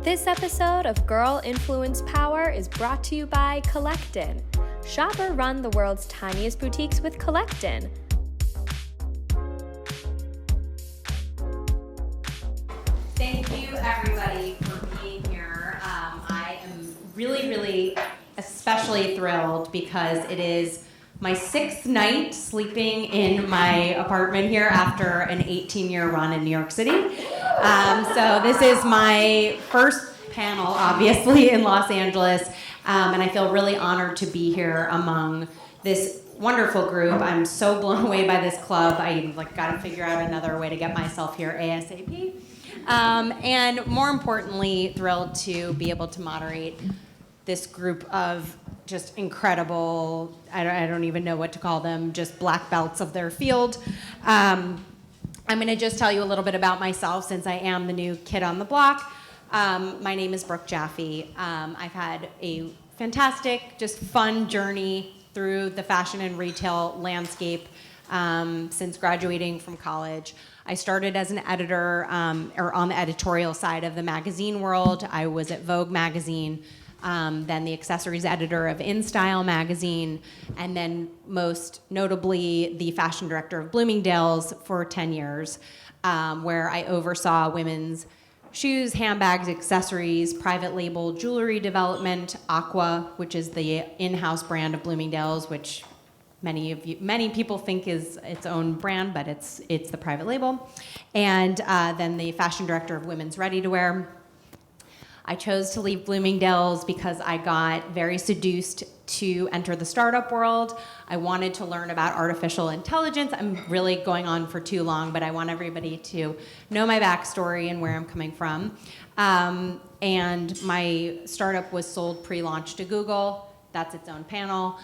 This episode of Girl Influence Power is brought to you by Kollectin. Shop or run the world's tiniest boutiques with Kollectin. Thank you, everybody, for being here. I am really especially thrilled because it is my 6th night sleeping in my apartment here after an 18-year run in New York City. So this is my first panel, obviously, in Los Angeles, and I feel really honored to be here among this wonderful group. I'm so blown away by this club. I got to figure out another way to get myself here ASAP. And more importantly, thrilled to be able to moderate this group of just incredible, I don't even know what to call them, just black belts of their field. I'm going to just tell you a little bit about myself since I am the new kid on the block. My name is Brooke Jaffe. I've had a fantastic, just fun journey through the fashion and retail landscape since graduating from college. I started as an editor, or on the editorial side of the magazine world. I was at Vogue magazine, then the accessories editor of InStyle magazine, and then most notably the fashion director of Bloomingdale's for 10 years, where I oversaw women's shoes, handbags, accessories, private label jewelry development, Aqua, which is the in-house brand of Bloomingdale's, which many people think is its own brand, but it's the private label. And then the fashion director of women's ready-to-wear. I chose to leave Bloomingdale's because I got very seduced to enter the startup world. I wanted to learn about artificial intelligence. I'm really going on for too long, but I want everybody to know my backstory and where I'm coming from. And my startup was sold pre-launch to Google. That's its own panel.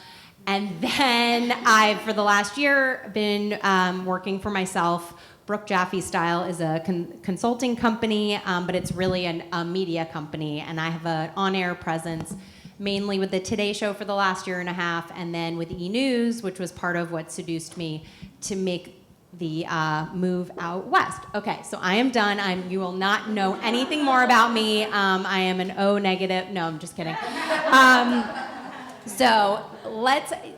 And then I've, for the last year, been working for myself. Brooke Jaffe Style is a consulting company, but it's really a media company. And I have an on-air presence, mainly with the Today Show for the last year and a half, and then with E! News, which was part of what seduced me to make the move out west. Okay, so I am done. You will not know anything more about me. I am an O negative. No, I'm just kidding. So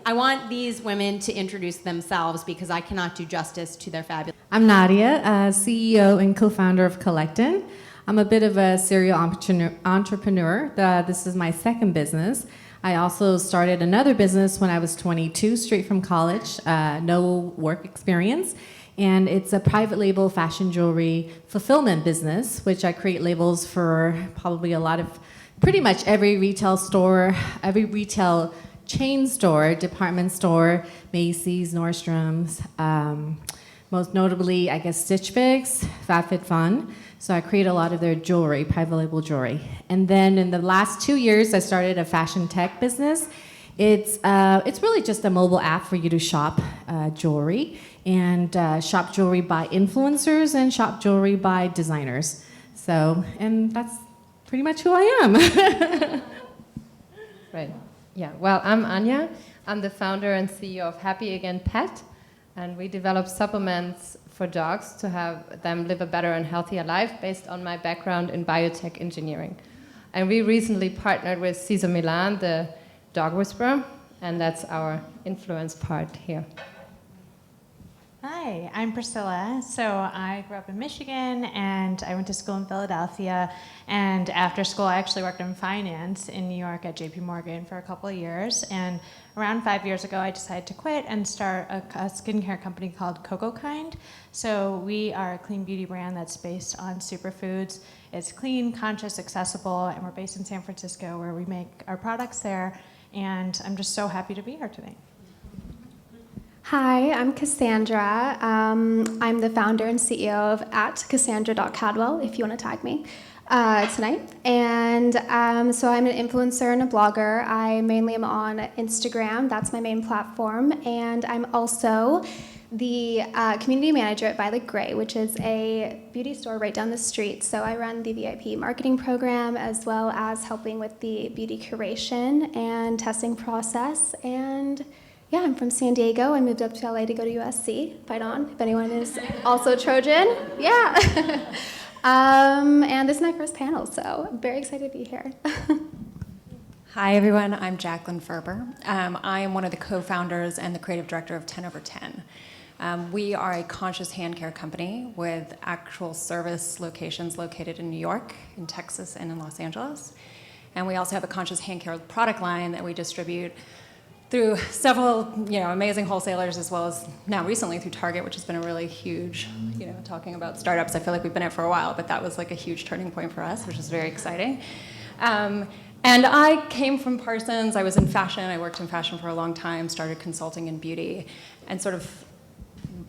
I want these women to introduce themselves because I cannot do justice to their fabulous. I'm Nadia, CEO and co-founder of Kollectin. I'm a bit of a serial entrepreneur. This is my second business. I also started another business when I was 22, straight from college, no work experience. And it's a private label fashion jewelry fulfillment business, which I create labels for probably pretty much every retail store, every retail chain store, department store, Macy's, Nordstrom's, most notably, I guess, Stitch Fix, FabFitFun. So I create a lot of their jewelry, private label jewelry. And then in the last 2 years, I started a fashion tech business. It's really just a mobile app for you to shop jewelry and shop jewelry by influencers and shop jewelry by designers. So, and that's pretty much who I am. Right. Yeah. Well, I'm Anja. I'm the founder and CEO of Happy Again Pet, and we develop supplements for dogs to have them live a better and healthier life based on my background in biotech engineering. And we recently partnered with Cesar Millan, the dog whisperer, and that's our influence part here. Hi, I'm Priscilla. So I grew up in Michigan and I went to school in Philadelphia. And after school, I actually worked in finance in New York at JP Morgan for a couple of years. And around 5 years ago, I decided to quit and start a skincare company called CocoKind. So we are a clean beauty brand that's based on superfoods. It's clean, conscious, accessible, and we're based in San Francisco where we make our products there. And I'm just so happy to be here today. Hi, I'm Casandra. I'm the founder and CEO of @Casandra.Cadwell, if you want to tag me tonight. And so I'm an influencer and a blogger. I mainly am on Instagram. That's my main platform. And I'm also the community manager at Violet Grey, which is a beauty store right down the street. So I run the VIP marketing program as well as helping with the beauty curation and testing process. And yeah, I'm from San Diego. I moved up to LA to go to USC. Fight on, if anyone is also Trojan. Yeah. And this is my first panel, so I'm very excited to be here. Hi, everyone. I'm Jaclyn Ferber. I am one of the co-founders and the creative director of 10 Over 10. We are a conscious hand care company with actual service locations located in New York, in Texas, and in Los Angeles. And we also have a conscious hand care product line that we distribute through several, amazing wholesalers, as well as now recently through Target, which has been a really huge, talking about startups. I feel like we've been at it for a while, but that was like a huge turning point for us, which is very exciting. And I came from Parsons. I was in fashion. I worked in fashion for a long time, started consulting in beauty, and sort of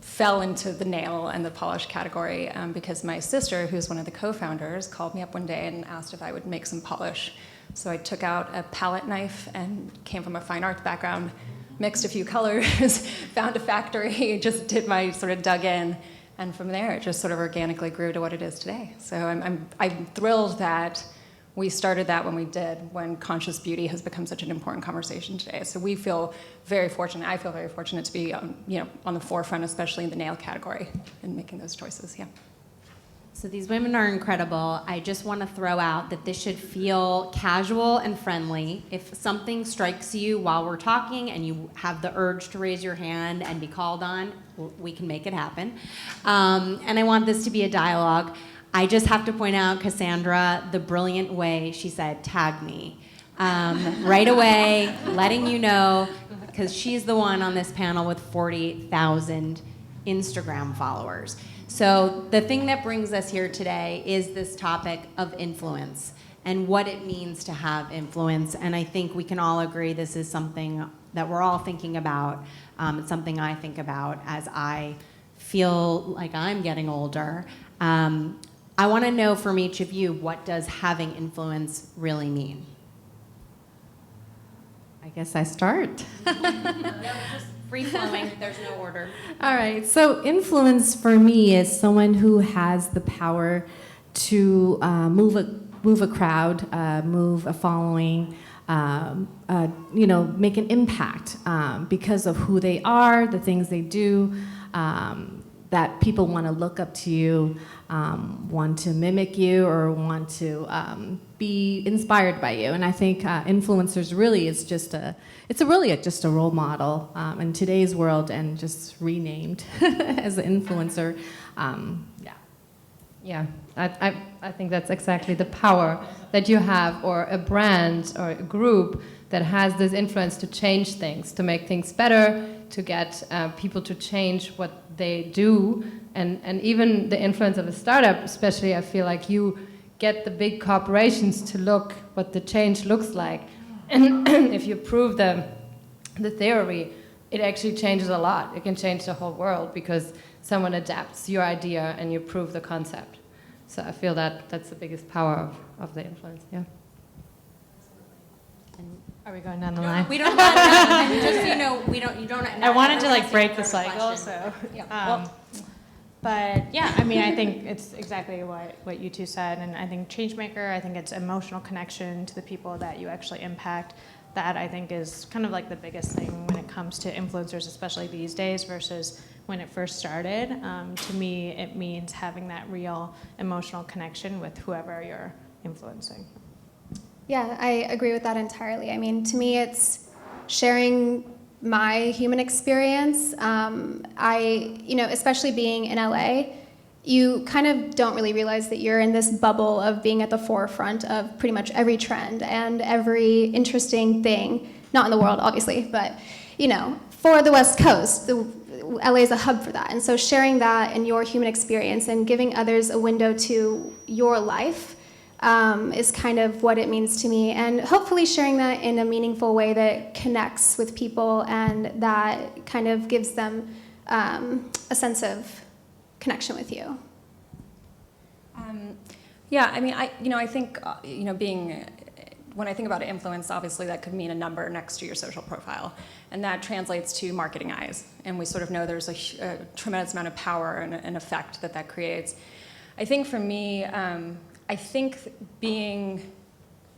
fell into the nail and the polish category because my sister, who's one of the co-founders, called me up one day and asked if I would make some polish. So I took out a palette knife and came from a fine arts background, mixed a few colors, found a factory, just did my sort of dug in, and from there it just sort of organically grew to what it is today. So I'm thrilled that we started that when we did, when conscious beauty has become such an important conversation today. So we feel very fortunate. I feel very fortunate to be, on the forefront, especially in the nail category, and making those choices. Yeah. So these women are incredible. I just want to throw out that this should feel casual and friendly. If something strikes you while we're talking and you have the urge to raise your hand and be called on, we can make it happen. And I want this to be a dialogue. I just have to point out, Casandra, the brilliant way she said, tag me. Right away, letting you know, because she's the one on this panel with 40,000 Instagram followers. So the thing that brings us here today is this topic of influence and what it means to have influence. And I think we can all agree this is something that we're all thinking about. It's something I think about as I feel like I'm getting older. I want to know from each of you, what does having influence really mean? I guess I start. Just free-flowing, there's no order. All right, so influence for me is someone who has the power to move a crowd, move a following, make an impact because of who they are, the things they do, that people want to look up to you, want to mimic you, or want to be inspired by you. And I think influencers really is just just a role model in today's world, and just renamed as an influencer. Yeah, I think that's exactly the power that you have, or a brand or a group that has this influence to change things, to make things better, to get people to change what they do, and even the influence of a startup, especially. I feel like you get the big corporations to look what the change looks like, and if you prove the theory, it actually changes a lot. It can change the whole world because someone adapts your idea and you prove the concept. So I feel that that's the biggest power of the influence. Yeah. Are we going down the line? We don't. Just you don't. I wanted to break the cycle, so. Yeah. But yeah, I think it's exactly what you two said, and I think Changemaker, I think it's emotional connection to the people that you actually impact. That I think is kind of like the biggest thing when it comes to influencers, especially these days versus when it first started. To me, it means having that real emotional connection with whoever you're influencing. Yeah, I agree with that entirely. To me, it's sharing my human experience. Especially being in LA, you kind of don't really realize that you're in this bubble of being at the forefront of pretty much every trend and every interesting thing, not in the world, obviously, but, for the West Coast, LA is a hub for that. And so sharing that and your human experience and giving others a window to your life is kind of what it means to me, and hopefully sharing that in a meaningful way that connects with people and that kind of gives them a sense of connection with you. I think being when I think about influence, obviously that could mean a number next to your social profile, and that translates to marketing eyes, and we sort of know there's a tremendous amount of power and an effect that creates. I think for me, I think being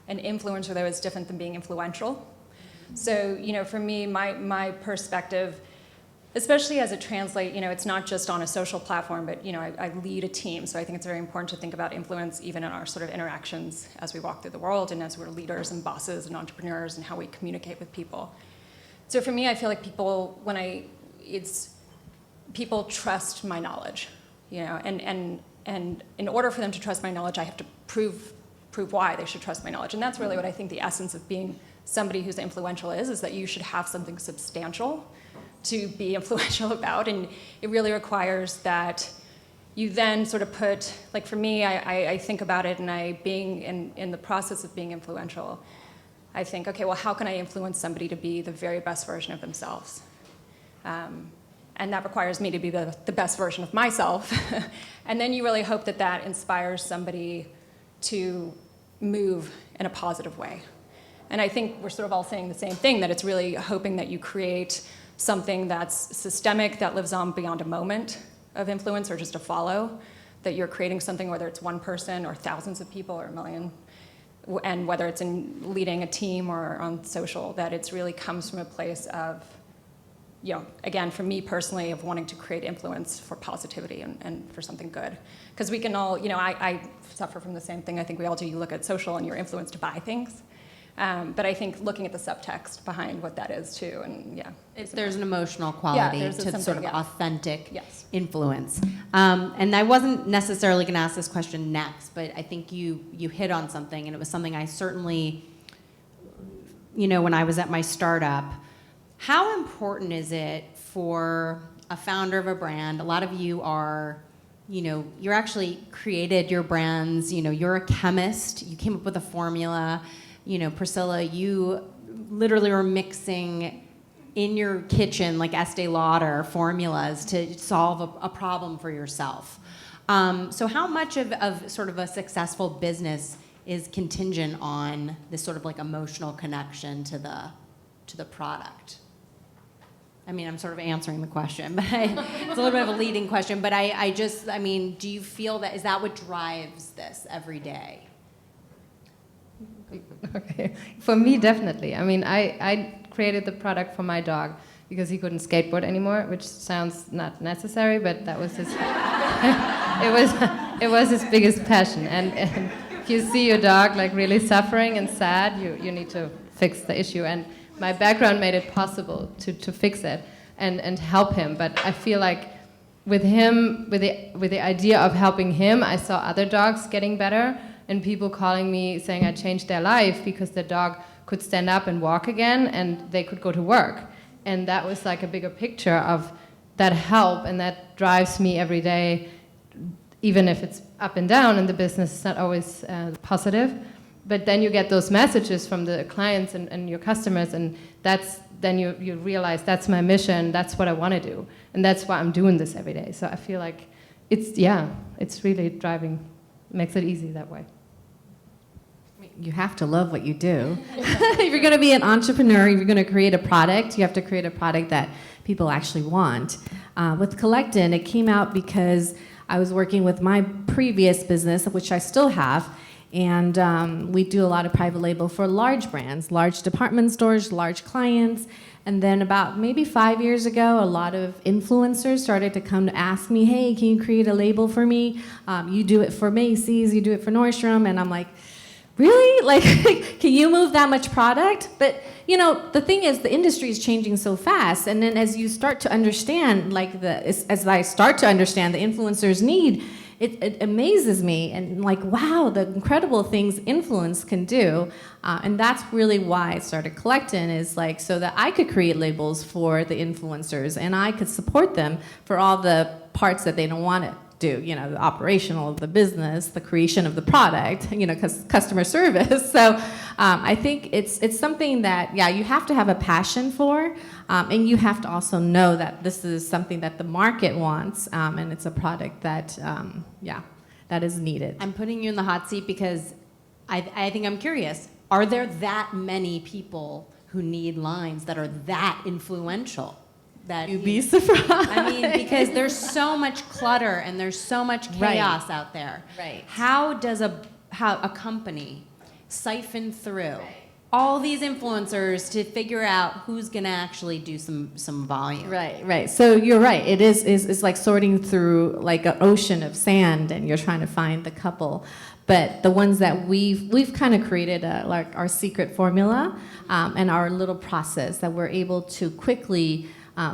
an influencer, though, is different than being influential. So, for me, my perspective, especially as it translates, it's not just on a social platform, but I lead a team, so I think it's very important to think about influence even in our sort of interactions as we walk through the world and as we're leaders and bosses and entrepreneurs and how we communicate with people. So for me, I feel like people trust my knowledge, and in order for them to trust my knowledge, I have to prove why they should trust my knowledge, and that's really what I think the essence of being somebody who's influential is that you should have something substantial to be influential about, and it really requires that you then sort of put, like for me, I think about it, and being in the process of being influential, I think, okay, well, how can I influence somebody to be the very best version of themselves? And that requires me to be the best version of myself. And then you really hope that inspires somebody to move in a positive way. And I think we're sort of all saying the same thing, that it's really hoping that you create something that's systemic, that lives on beyond a moment of influence or just a follow, that you're creating something, whether it's one person or thousands of people or a million, and whether it's in leading a team or on social, that it really comes from a place of, again, for me personally, of wanting to create influence for positivity and for something good. Because we can all, I suffer from the same thing. I think we all do. You look at social and you're influenced to buy things. But I think looking at the subtext behind what that is too, and there's an emotional quality to sort of authentic influence. And I wasn't necessarily going to ask this question next, but I think you hit on something, and it was something I certainly, when I was at my startup. How important is it for a founder of a brand? A lot of you are, you're actually created your brands. You're a chemist. You came up with a formula. Priscilla, you literally were mixing in your kitchen like Estee Lauder formulas to solve a problem for yourself. So how much of sort of a successful business is contingent on this sort of like emotional connection to the product? I mean, I'm sort of answering the question, but it's a little bit of a leading question. But do you feel that, is that what drives this every day? Okay, for me, definitely. I mean, I created the product for my dog because he couldn't skateboard anymore, which sounds not necessary, but that was his, it was his biggest passion. And if you see your dog like really suffering and sad, you need to fix the issue. And my background made it possible to fix it and help him. But I feel like with him, with the idea of helping him, I saw other dogs getting better and people calling me saying I changed their life because their dog could stand up and walk again and they could go to work. And that was like a bigger picture of that help, and that drives me every day, even if it's up and down in the business, it's not always positive. But then you get those messages from the clients and your customers, and then you realize that's my mission, that's what I want to do, and that's why I'm doing this every day. So I feel like it's really driving, makes it easy that way. You have to love what you do. If you're going to be an entrepreneur, if you're going to create a product, you have to create a product that people actually want. With Kollectin, it came out because I was working with my previous business, which I still have, and we do a lot of private label for large brands, large department stores, large clients. And then about maybe 5 years ago, a lot of influencers started to come to ask me, hey, can you create a label for me? You do it for Macy's, you do it for Nordstrom. And I'm like, really? Like, can you move that much product? But, the thing is, the industry is changing so fast. And then as you start to understand, as I start to understand the influencers' need, it amazes me, and wow, the incredible things influence can do. And that's really why I started Kollectin, is so that I could create labels for the influencers and I could support them for all the parts that they don't want to do, the operational of the business, the creation of the product, customer service. So I think it's something that, you have to have a passion for, and you have to also know that this is something that the market wants, and it's a product that, that is needed. I'm putting you in the hot seat because I think I'm curious. Are there that many people who need lines that are that influential? That you'd be surprised. I mean, because there's so much clutter and there's so much chaos out there. Right. How does a company siphon through all these influencers to figure out who's going to actually do some volume. Right. So you're right. It's like sorting through like an ocean of sand, and you're trying to find the couple. But the ones that we've kind of created like our secret formula and our little process that we're able to quickly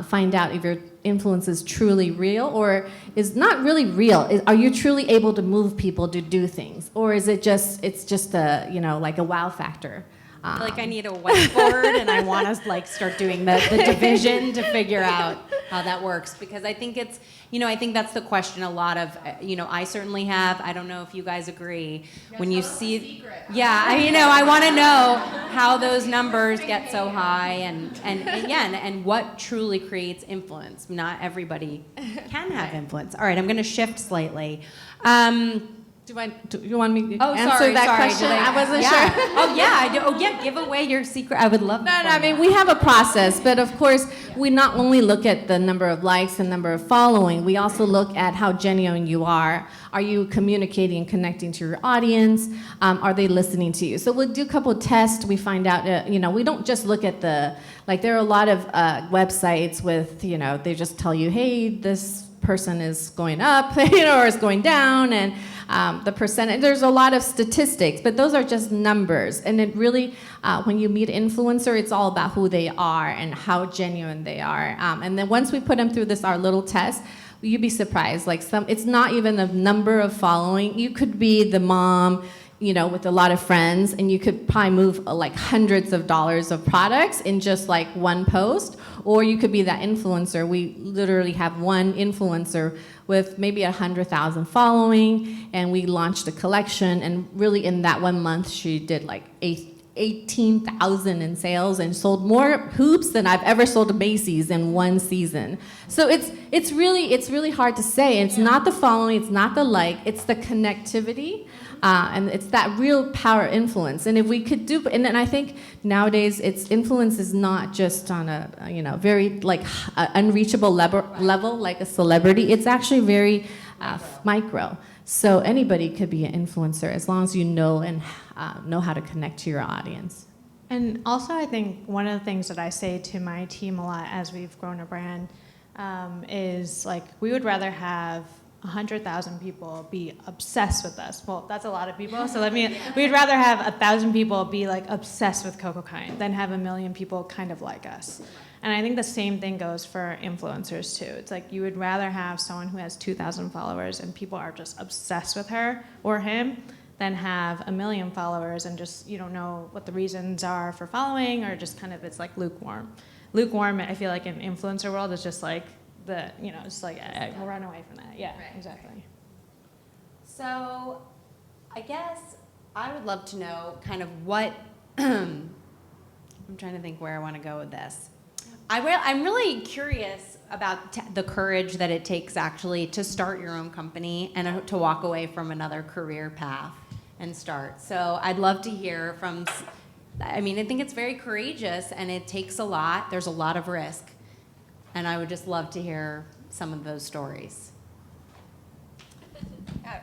find out if your influence is truly real or is not really real. Are you truly able to move people to do things, or is it's just a like a wow factor? I feel like I need a whiteboard and I want to like start doing the division to figure out how that works, because I think it's, I think that's the question a lot of, I certainly have. I don't know if you guys agree. When you see, I want to know how those numbers get so high and what truly creates influence. Not everybody can have influence. All right, I'm going to shift slightly. Do you want me to answer that question? I wasn't sure. Oh yeah, I do. Oh yeah, give away your secret. I would love. No. I mean, we have a process, but of course, we not only look at the number of likes and number of following. We also look at how genuine you are. Are you communicating and connecting to your audience? Are they listening to you? So we'll do a couple of tests. We find out. We don't just look at there are a lot of websites with they just tell you, hey, this person is going up, or is going down, and the percentage. There's a lot of statistics, but those are just numbers. And it really, when you meet an influencer, it's all about who they are and how genuine they are. And then once we put them through our little test, you'd be surprised. It's not even the number of following. You could be the mom, with a lot of friends, and you could probably move like hundreds of dollars of products in just like one post. Or you could be that influencer. We literally have one influencer with maybe 100,000 following, and we launched a collection, and really in that 1 month, she did like 18,000 in sales and sold more hoops than I've ever sold to Macy's in one season. So it's really hard to say. It's not the following, it's not the like, it's the connectivity. And it's that real power influence. And if we could do, and then I think nowadays its influence is not just on a very like unreachable level like a celebrity. It's actually very micro. So anybody could be an influencer as long as you know and know how to connect to your audience. And also, I think one of the things that I say to my team a lot as we've grown a brand is like we would rather have 100,000 people be obsessed with us. Well, that's a lot of people. So we'd rather have 1,000 people be like obsessed with CocoKind than have 1 million people kind of like us. And I think the same thing goes for influencers too. It's like you would rather have someone who has 2,000 followers and people are just obsessed with her or him than have 1 million followers and just you don't know what the reasons are for following, or just kind of it's like lukewarm. Lukewarm, I feel like in influencer world is just like it's like we'll run away from that. Yeah, right. Exactly. So, I guess I would love to know kind of what I'm trying to think where I want to go with this. I'm really curious about the courage that it takes actually to start your own company and to walk away from another career path and start. So I'd love to hear from. I think it's very courageous and it takes a lot. There's a lot of risk. And I would just love to hear some of those stories.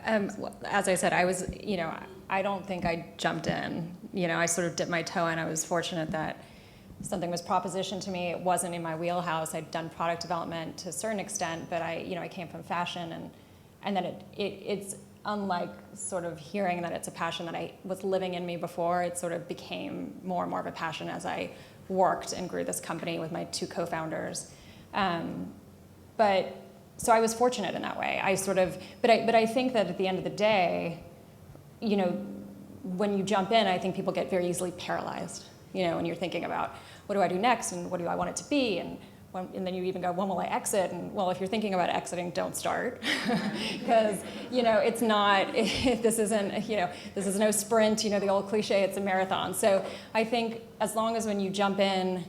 As I said, I was, I don't think I jumped in. I sort of dipped my toe in. I was fortunate that something was propositioned to me. It wasn't in my wheelhouse. I'd done product development to a certain extent, but I came from fashion, and then it's unlike sort of hearing that it's a passion that I was living in me before. It sort of became more and more of a passion as I worked and grew this company with my 2 co-founders. So I was fortunate in that way. But I think that at the end of the day, when you jump in, I think people get very easily paralyzed, when you're thinking about what do I do next and what do I want it to be, and then you even go, when will I exit? And well, if you're thinking about exiting, don't start, because it's not. This is no sprint. The old cliche, it's a marathon. So I think as long as when you jump in,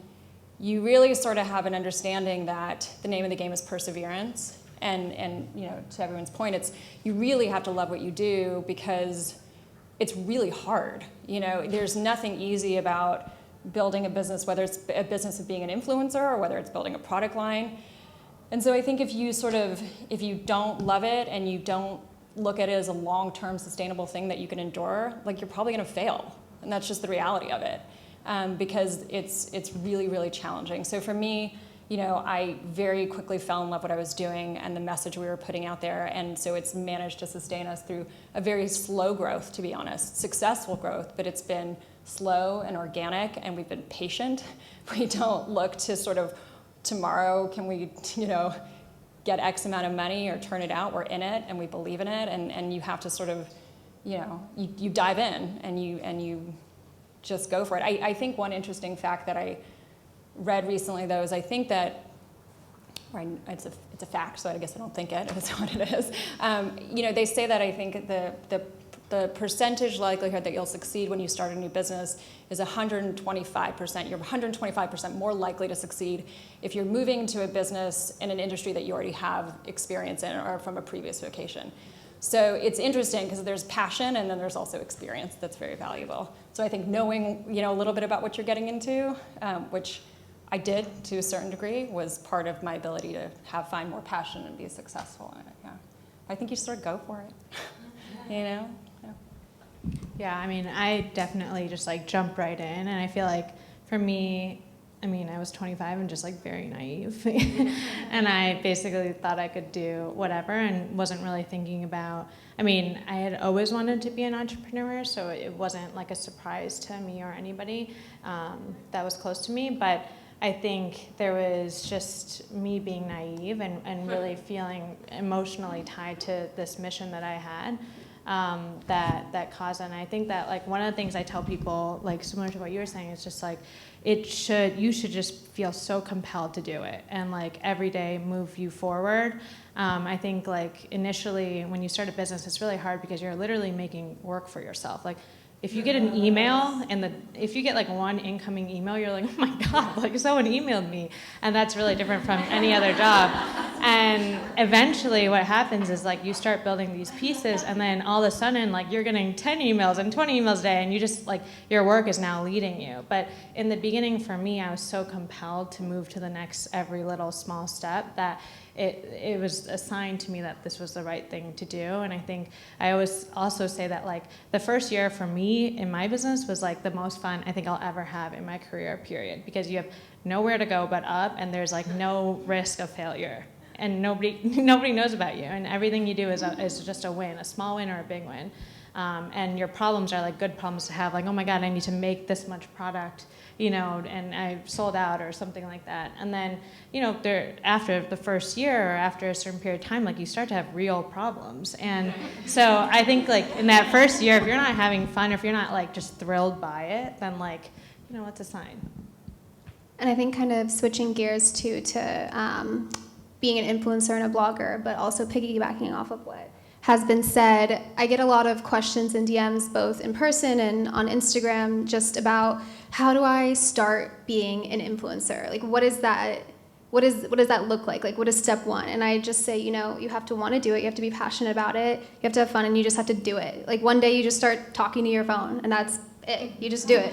you really sort of have an understanding that the name of the game is perseverance. And to everyone's point, you really have to love what you do because it's really hard. There's nothing easy about building a business, whether it's a business of being an influencer or whether it's building a product line. And so I think if you don't love it and you don't look at it as a long-term sustainable thing that you can endure, like you're probably going to fail. And that's just the reality of it. because it's really, really challenging. So for me, I very quickly fell in love with what I was doing and the message we were putting out there. And so it's managed to sustain us through a very slow growth, to be honest. Successful growth, but it's been slow and organic, and we've been patient. We don't look to sort of tomorrow, can we, get X amount of money or turn it out. We're in it and we believe in it. And you have to sort of, you dive in and you just go for it. I think one interesting fact that I read recently, though, is I think that, it's a fact, so I guess I don't think it, it's what it is. They say that I think the percentage likelihood that you'll succeed when you start a new business is 125%. You're 125% more likely to succeed if you're moving to a business in an industry that you already have experience in or from a previous vocation. So it's interesting because there's passion and then there's also experience that's very valuable. So I think knowing a little bit about what you're getting into, which I did to a certain degree, was part of my ability to find more passion and be successful in it. Yeah, I think you sort of go for it. Yeah. Yeah, I mean, I definitely just jumped right in, and I feel like for me, I was 25 and just very naive, and I basically thought I could do whatever and wasn't really thinking about. I had always wanted to be an entrepreneur, so it wasn't a surprise to me or anybody that was close to me, but I think there was just me being naive and really feeling emotionally tied to this mission that I had. That caused it. And I think that one of the things I tell people, similar to what you were saying, is just you should just feel so compelled to do it and every day move you forward. I think initially when you start a business, it's really hard because you're literally making work for yourself. If you get an email and if you get one incoming email, you're like, oh my God, someone emailed me. And that's really different from any other job. And eventually what happens is you start building these pieces, and then all of a sudden you're getting 10 emails and 20 emails a day, and you just your work is now leading you. But in the beginning for me, I was so compelled to move to the next every little small step that it was a sign to me that this was the right thing to do. And I think I always also say that the first year for me in my business was the most fun I think I'll ever have in my career, period, because you have nowhere to go but up, and there's no risk of failure, and nobody knows about you, and everything you do is just a win, a small win or a big win. And your problems are good problems to have, oh my God, I need to make this much product, and I sold out or something like that. And then, after the first year or after a certain period of time, you start to have real problems. And so I think in that first year, if you're not having fun, if you're not just thrilled by it, then what's a sign? And I think kind of switching gears too to being an influencer and a blogger, but also piggybacking off of what has been said, I get a lot of questions and DMs both in person and on Instagram just about how do I start being an influencer? What is that? What does that look like? What is step one? And I just say, you have to want to do it. You have to be passionate about it. You have to have fun, and you just have to do it. One day you just start talking to your phone, and that's it. You just do it.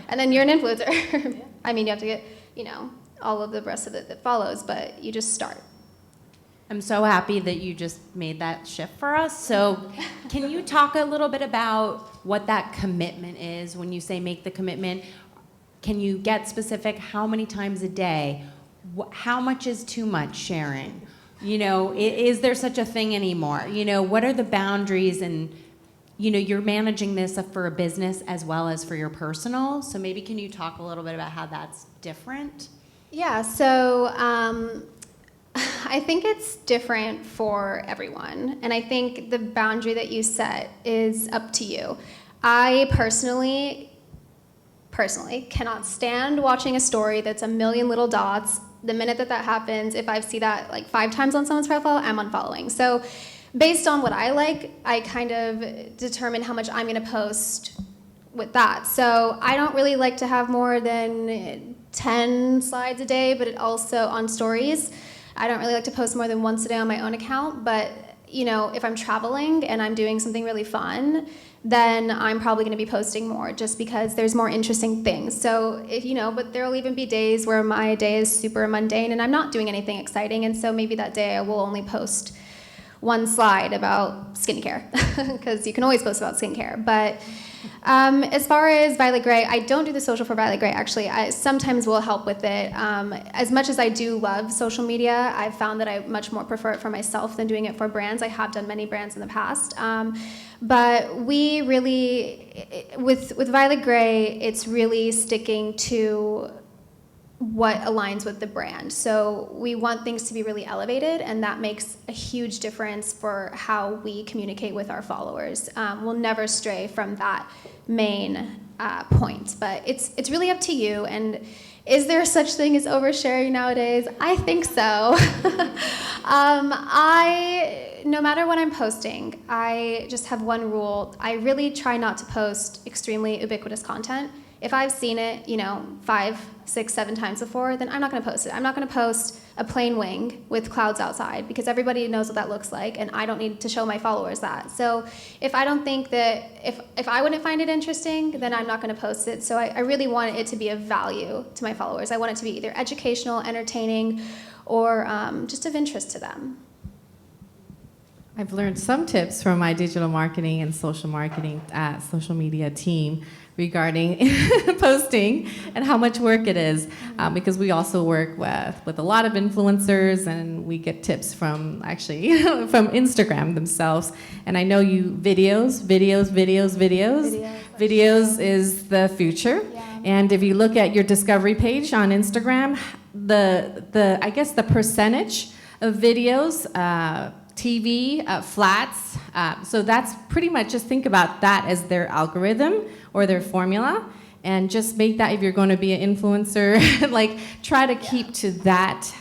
And then you're an influencer. You have to get, all of the rest of it that follows, but you just start. I'm so happy that you just made that shift for us. So can you talk a little bit about what that commitment is when you say make the commitment? Can you get specific? How many times a day? How much is too much sharing? Is there such a thing anymore? What are the boundaries? And, you're managing this for a business as well as for your personal. So maybe can you talk a little bit about how that's different? Yeah, so I think it's different for everyone. And I think the boundary that you set is up to you. I personally cannot stand watching a story that's a million little dots. The minute that happens, if I see that 5 times on someone's profile, I'm unfollowing. So based on what I like, I kind of determine how much I'm going to post with that. So I don't really like to have more than 10 slides a day, but it also on stories. I don't really like to post more than once a day on my own account, but if I'm traveling and I'm doing something really fun, then I'm probably going to be posting more just because there's more interesting things. So but there'll even be days where my day is super mundane and I'm not doing anything exciting, and so maybe that day I will only post one slide about skincare because you can always post about skincare. But As far as Violet Grey, I don't do the social for Violet Grey, actually. I sometimes will help with it. As much as I do love social media, I've found that I much more prefer it for myself than doing it for brands. I have done many brands in the past. But we really, with Violet Grey, it's really sticking to what aligns with the brand. So we want things to be really elevated, and that makes a huge difference for how we communicate with our followers. We'll never stray from that main point, but it's really up to you. And is there such thing as oversharing nowadays? I think so. No matter what I'm posting, I just have one rule. I really try not to post extremely ubiquitous content. If I've seen it, 5, 6, 7 times before, then I'm not going to post it. I'm not going to post a plain wing with clouds outside because everybody knows what that looks like, and I don't need to show my followers that. So if I don't think that, if I wouldn't find it interesting, then I'm not going to post it. So I really want it to be of value to my followers. I want it to be either educational, entertaining, or just of interest to them. I've learned some tips from my digital marketing and social media team regarding posting and how much work it is, because we also work with a lot of influencers, and we get tips from from Instagram themselves. And I know you videos is the future. Yeah. And if you look at your discovery page on Instagram, the percentage of videos, TV, flats. So that's pretty much, just think about that as their algorithm or their formula, and just make that, if you're going to be an influencer, try to keep to that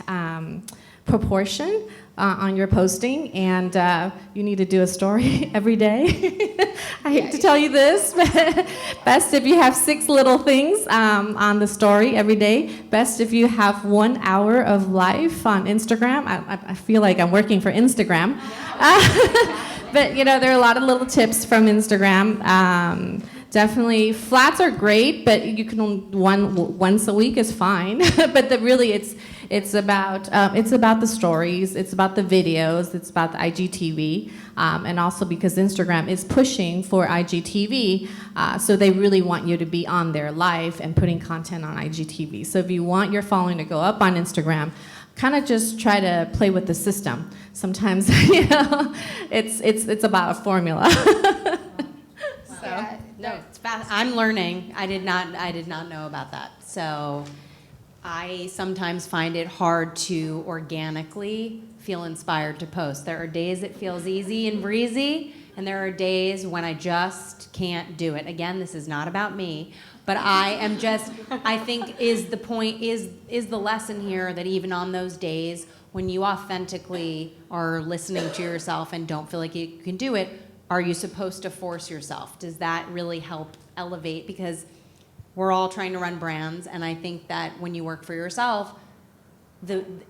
proportion on your posting. And you need to do a story every day. I hate to tell you this, but best if you have 6 little things on the story every day. Best if you have 1 hour of life on Instagram. I feel like I'm working for Instagram. But there are a lot of little tips from Instagram. Definitely, flats are great, but you can once a week is fine. But it's about the stories, it's about the videos, it's about the IGTV, and also because Instagram is pushing for IGTV, so they really want you to be on their live and putting content on IGTV. So if you want your following to go up on Instagram, kind of just try to play with the system. Sometimes it's about a formula. No, it's fast. I'm learning. I did not know about that. So I sometimes find it hard to organically feel inspired to post. There are days it feels easy and breezy, and there are days when I just can't do it. Again, this is not about me, but I think is the lesson here that even on those days when you authentically are listening to yourself and don't feel like you can do it, are you supposed to force yourself? Does that really help elevate? Because we're all trying to run brands, and I think that when you work for yourself,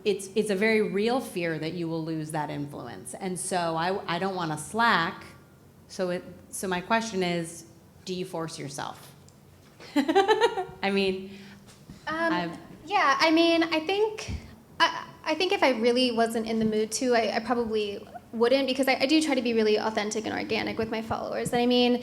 it's a very real fear that you will lose that influence. And so I don't want to slack. So my question is, do you force yourself? I mean, yeah. I mean, I think if I really wasn't in the mood to, I probably wouldn't, because I do try to be really authentic and organic with my followers. I mean,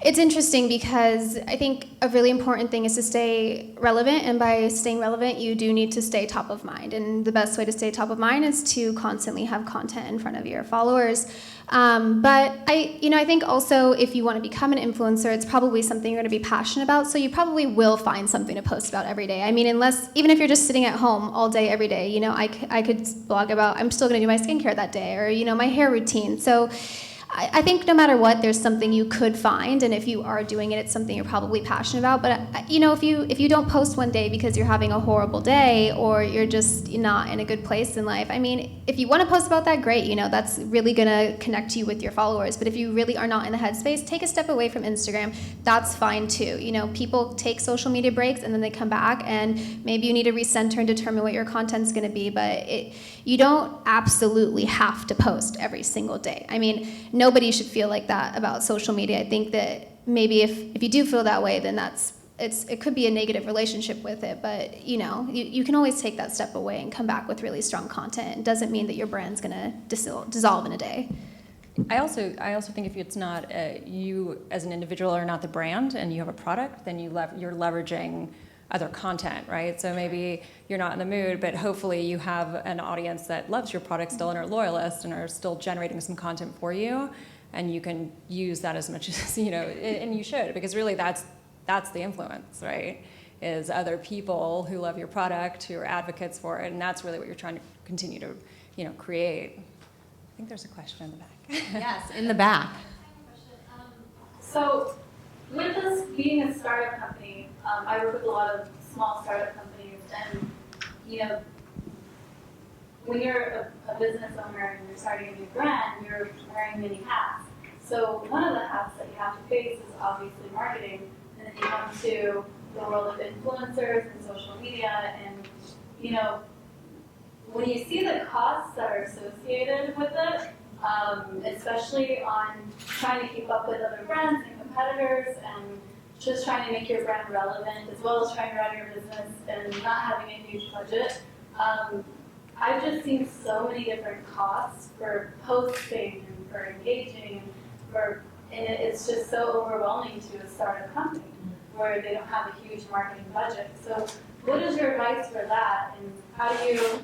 it's interesting because I think a really important thing is to stay relevant, and by staying relevant, you do need to stay top of mind. And the best way to stay top of mind is to constantly have content in front of your followers. But I think also if you want to become an influencer, it's probably something you're going to be passionate about. So you probably will find something to post about every day. I mean, even if you're just sitting at home all day, every day, I could blog about, I'm still going to do my skincare that day, or, my hair routine. So I think no matter what, there's something you could find, and if you are doing it, it's something you're probably passionate about. But if you don't post one day because you're having a horrible day or you're just not in a good place in life, I mean, if you want to post about that, great. That's really gonna connect you with your followers. But if you really are not in the headspace, take a step away from Instagram. That's fine too. People take social media breaks and then they come back, and maybe you need to recenter and determine what your content's gonna be. But you don't absolutely have to post every single day. I mean, nobody should feel like that about social media. I think that maybe if you do feel that way, then it could be a negative relationship with it. But you can always take that step away and come back with really strong content. It doesn't mean that your brand's gonna dissolve in a day. I also think if it's not you as an individual are not the brand and you have a product, then you're leveraging other content, right? So maybe you're not in the mood, but hopefully you have an audience that loves your product still and are loyalists and are still generating some content for you, and you can use that as much as, and you should, because really that's the influence, right? Is other people who love your product, who are advocates for it, and that's really what you're trying to continue to, create. I think there's a question in the back. Yes, in the back. So, with us being a startup company, I work with a lot of small startup companies, and when you're a business owner and you're starting a new brand, you're wearing many hats. So one of the hats that you have to face is obviously marketing, and then you come to the world of influencers and social media, and when you see the costs that are associated with it, especially on trying to keep up with other brands and competitors and just trying to make your brand relevant as well as trying to run your business and not having a huge budget. I've just seen so many different costs for posting and for engaging, and it's just so overwhelming to a startup company where they don't have a huge marketing budget. So what is your advice for that, and how do you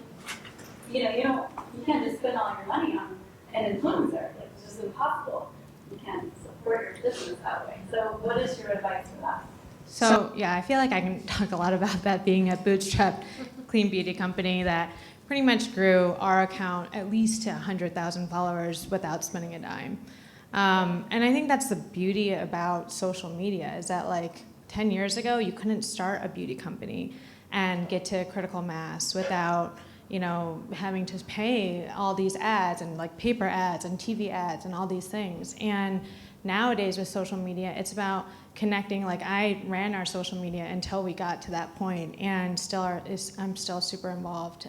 can't just spend all your money on an influencer. Like, it's just impossible. You can't support your business that way. So what is your advice for that? So yeah, I feel like I can talk a lot about that, being a bootstrapped clean beauty company that pretty much grew our account at least to 100,000 followers without spending a dime. And I think that's the beauty about social media, is that like 10 years ago, you couldn't start a beauty company and get to critical mass without having to pay all these ads and like paper ads and TV ads and all these things. And nowadays with social media, it's about connecting. Like, I ran our social media until we got to that point, and I'm still super involved.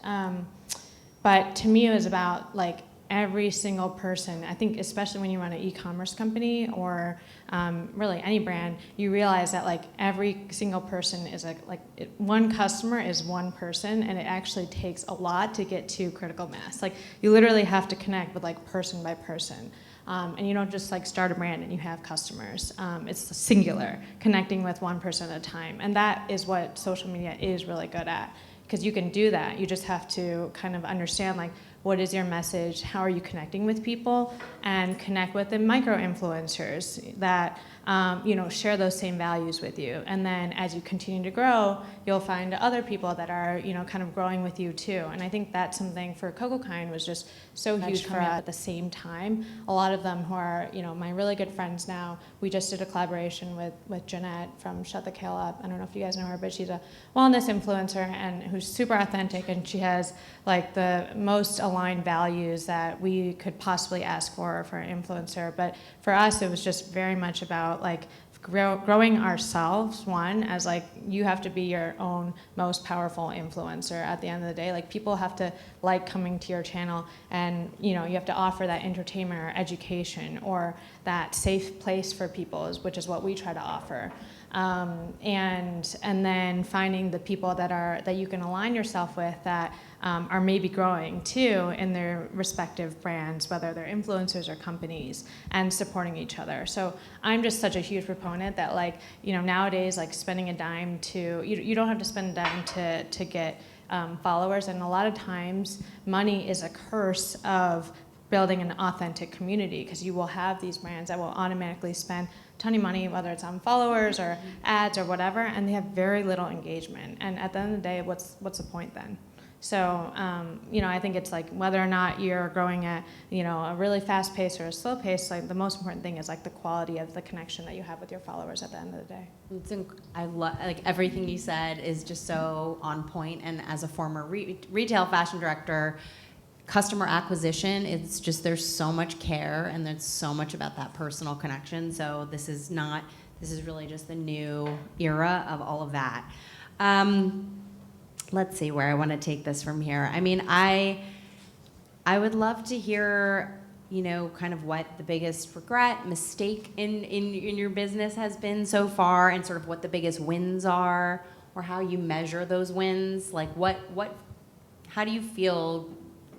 But to me, it was about like every single person. I think especially when you run an e-commerce company or really any brand, you realize that like every single person is one customer is one person, and it actually takes a lot to get to critical mass. Like, you literally have to connect with like person by person. And you don't just like start a brand and you have customers. It's singular, connecting with one person at a time. And that is what social media is really good at, because you can do that. You just have to kind of understand like, what is your message? How are you connecting with people? And connect with the micro-influencers that share those same values with you. And then as you continue to grow, you'll find other people that are kind of growing with you too. And I think that's something for CocoKind was just so huge for us at the same time. A lot of them who are my really good friends now. We just did a collaboration with Jeanette from Shut the Kale Up. I don't know if you guys know her, but she's a wellness influencer and who's super authentic, and she has like the most aligned values that we could possibly ask for an influencer. But for us, it was just very much about like growing ourselves, one, as like you have to be your own most powerful influencer at the end of the day. Like, people have to like coming to your channel, and you have to offer that entertainment or education or that safe place for people, which is what we try to offer. And then finding the people that you can align yourself with that are maybe growing too in their respective brands, whether they're influencers or companies, and supporting each other. So I'm just such a huge proponent that nowadays, like, spending a dime you don't have to spend a dime to get followers, and a lot of times money is a curse of building an authentic community, because you will have these brands that will automatically spend a ton of money, whether it's on followers or ads or whatever, and they have very little engagement. And at the end of the day, what's the point then? So, I think it's like whether or not you're growing at, a really fast pace or a slow pace, like the most important thing is like the quality of the connection that you have with your followers at the end of the day. I love, like, everything you said is just so on point. And as a former retail fashion director, customer acquisition, it's just, there's so much care and there's so much about that personal connection. So this is really just the new era of all of that. Let's see where I want to take this from here. I mean, I would love to hear, kind of what the biggest regret, mistake in your business has been so far, and sort of what the biggest wins are, or how you measure those wins. Like, how do you feel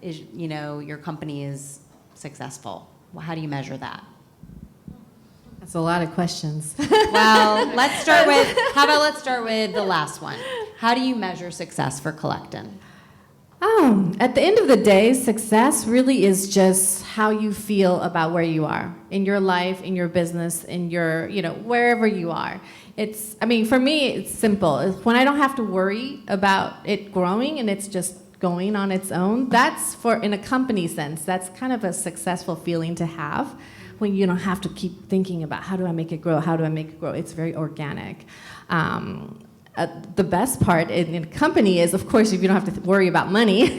is, your company is successful? How do you measure that? That's a lot of questions. Well, let's start with the last one. How do you measure success for Kollectin? At the end of the day, success really is just how you feel about where you are in your life, in your business, in your, wherever you are. For me, it's simple. When I don't have to worry about it growing and it's just going on its own, that's in a company sense, that's kind of a successful feeling to have when you don't have to keep thinking about how do I make it grow, how do I make it grow. It's very organic. The best part in a company is, of course, if you don't have to worry about money.